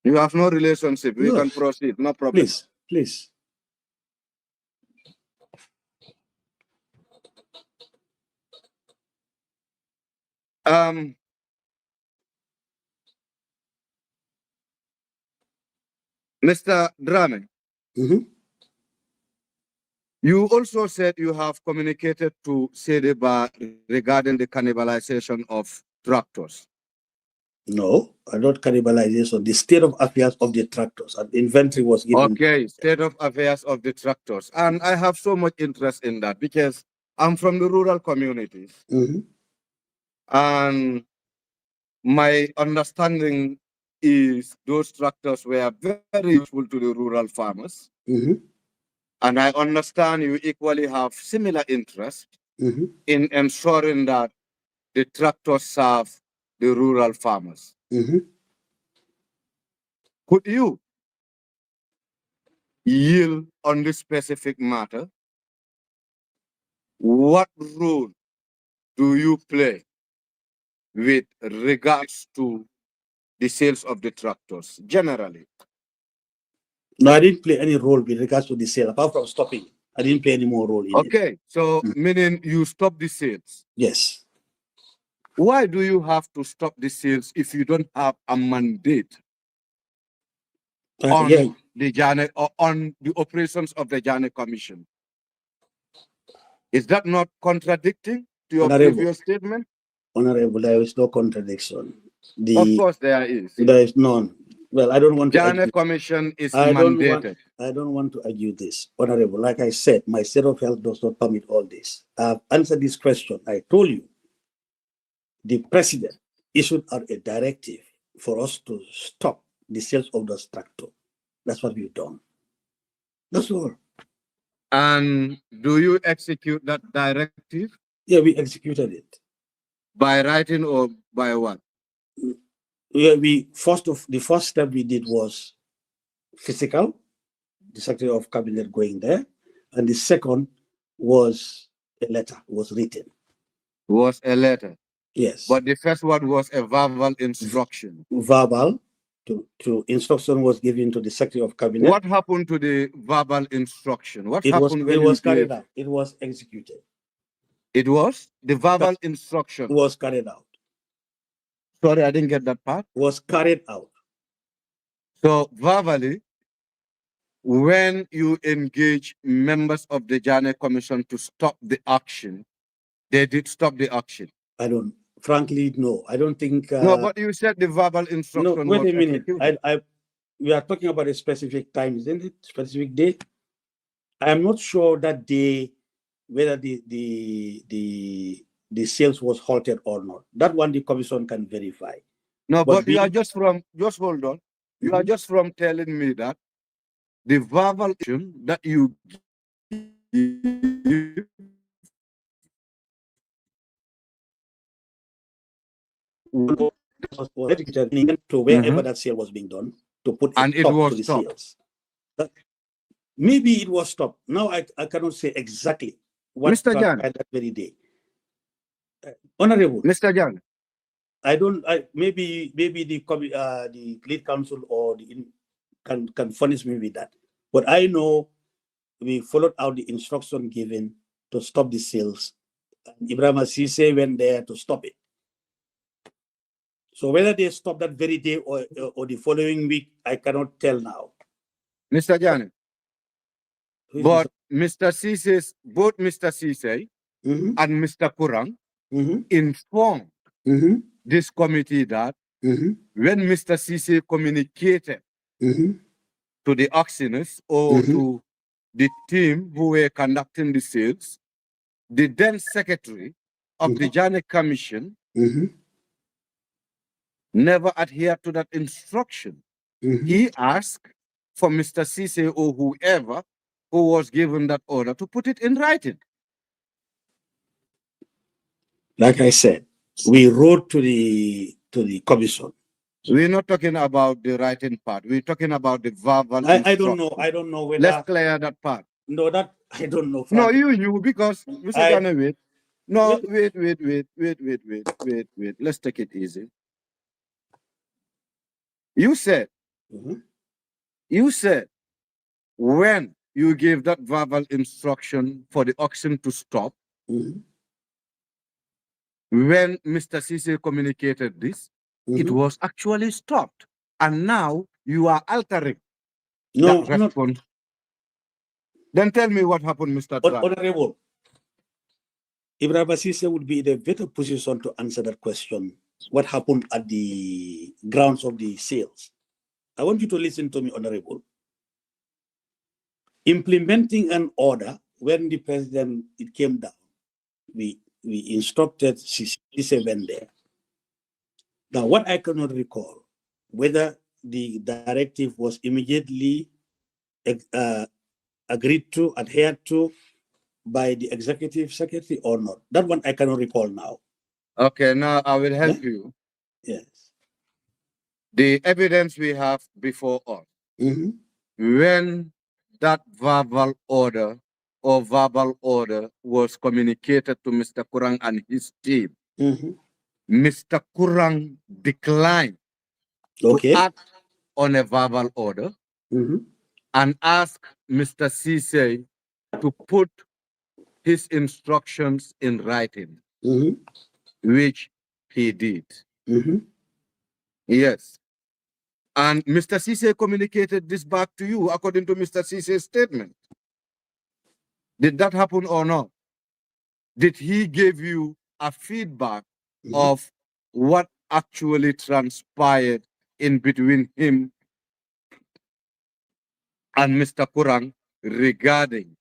You have no relationship. We No. can proceed. No problem. Please. Mr. Drame, you also said you have communicated to Sedeba regarding the cannibalization of tractors. No, not cannibalization. The state of affairs of the tractors. An inventory was given. Okay, state of affairs of the tractors. And I have so much interest in that because I'm from the rural communities. And my understanding is those tractors were very useful to the rural farmers. And I understand you equally have similar interest in ensuring that the tractors serve the rural farmers. Could you yield on this specific matter? What role do you play with regards to the sales of the tractors generally? No, I didn't play any role with regards to the sale, apart from stopping. I didn't play any more role in it. Okay, so meaning you stop the sales? Yes. Why do you have to stop the sales if you don't have a mandate on the JANNEH or on the operations of the JANNEH Commission? Is that not contradicting to your previous statement? Honorable, there is no contradiction. Of course there is. There is none. Well, I don't want to JANNEH Commission is mandated. I don't want to argue this. Honorable, like I said, my state of health does not permit all this. I've answered this question. I told you the president issued out a directive for us to stop the sales of the tractor. That's what we've done. That's all. And do you execute that directive? Yeah, we executed it. By writing or by what? Yeah, the first step we did was physical, the Secretary of Cabinet going there, and the second was a letter, was written. Was a letter? Yes. But the first one was a verbal instruction. Verbal to instruction was given to the Secretary of Cabinet. What happened to the verbal instruction? What happened when it was carried out? It was executed. It was? The verbal instruction was carried out. Sorry, I didn't get that part. Was carried out. So verbally, when you engage members of the JANNEH Commission to stop the action, they did stop the action. I don't, frankly, no. I don't think. No, but you said the verbal instruction. No, wait a minute. We are talking about a specific time, isn't it? Specific day. I am not sure that day whether the sales was halted or not. That one the commission can verify. No, but you are just from, just hold on. You are just from telling me that the verbal action that you give was executed to wherever that sale was being done to put a stop to the sales. Maybe it was stopped. Now I cannot say exactly what Mr. Jan, that very day. Honorable Mr. Jan, maybe the lead counsel or can furnish me with that. But I know we followed out the instruction given to stop the sales. Ibrahim Sise went there to stop it. So whether they stopped that very day or the following week, I cannot tell now. Mr. Jan, but Mr. Sise, both Mr. Sise and Mr. Kurang informed this committee that when Mr. Sise communicated to the auctioneers or to the team who were conducting the sales, the then secretary of the JANNEH Commission never adhered to that instruction. He asked for Mr. Cisse or whoever who was given that order to put it in writing. Like I said, we wrote to the commission. We're not talking about the writing part. We're talking about the verbal. I don't know. I don't know whether. Let's clear that part. No, that I don't know. No, frankly. you because Mr. Janne, wait. No, wait. Let's take it easy. You said when you gave that verbal instruction for the auction to stop, when Mr. Cisse communicated this, it was actually stopped. And now you are altering that response. Then tell me what happened, Mr. Honorable, Ibrahim Cisse would be in a better position to answer that question. What happened at the grounds of the sales? I want you to listen to me, Honorable. Implementing an order, when the president, it came down, we instructed Cisse went there. Now, what I cannot recall, whether the directive was immediately agreed to, adhered to by the executive secretary or not. That one I cannot recall now. Okay, now I will help you. Yes. The evidence we have before us, when that verbal order was communicated to Mr. Kurang and his team, Mr. Kurang declined to act on a verbal order and asked Mr. Cisse to put his instructions in writing, which he did. Yes. And Mr. Cisse communicated this back to you according to Mr. Cisse's statement. Did that happen or not? Did he give you a feedback of what actually transpired in between him and Mr. Kurang regarding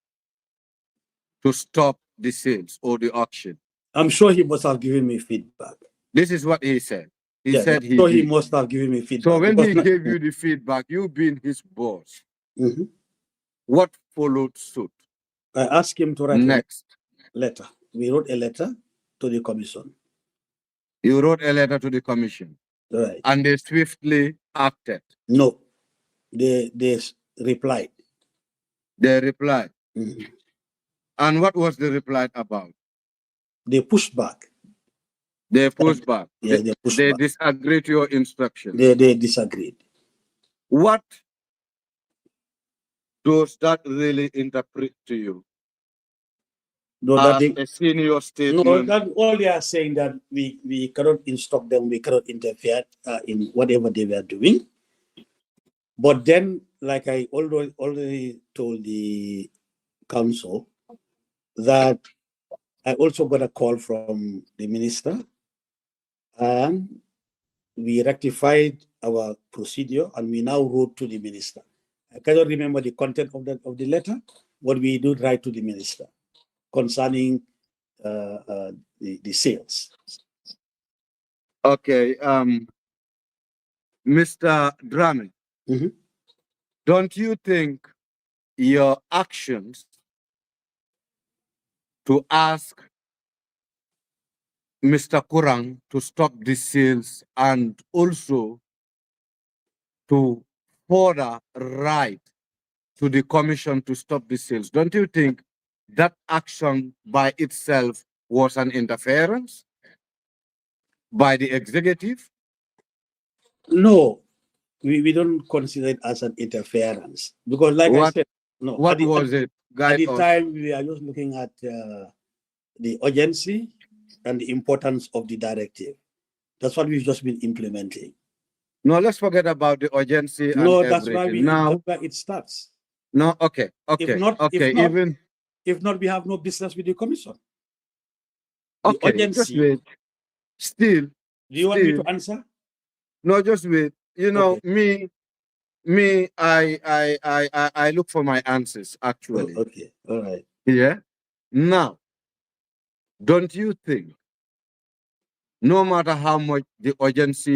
to stop the sales or the auction? I'm sure he must have given me feedback. This is what he said. He said he so did. he must have given me feedback. So when he gave you the feedback, you being his boss, what followed suit? I asked him to write next a letter. We wrote a letter to the commission. You wrote a letter to the commission. Right. And they swiftly acted. No. They replied. They replied. And what was the reply about? They pushed back. They pushed back. Yeah, they pushed they back. disagreed to your instructions. They disagreed. What does that really interpret to you? No, as a senior statement? No, that all they are saying that we cannot instruct them, we cannot interfere in whatever they were doing. But then, like I already told the council, that I also got a call from the minister, and we rectified our procedure, and we now wrote to the minister. I cannot remember the content of the letter, but we do write to the minister concerning the sales. Okay, Mr. Drame, don't you think your actions to ask Mr. Kurang to stop the sales and also to further write to the commission to stop the sales, don't you think that action by itself was an interference by the executive? No, we don't consider it as an interference, because like I said, no. What was it? At the time, we are just looking at the urgency and the importance of the directive. That's what we've just been implementing. No, let's forget about the urgency and everything. That's why it starts. No, okay. If not, we have no business with the commission. Okay, just wait. Still. Do you want me to answer? No, just wait. You know, me, I look for my answers, actually. Okay, all right. Yeah. Now, don't you think, no matter how much the urgency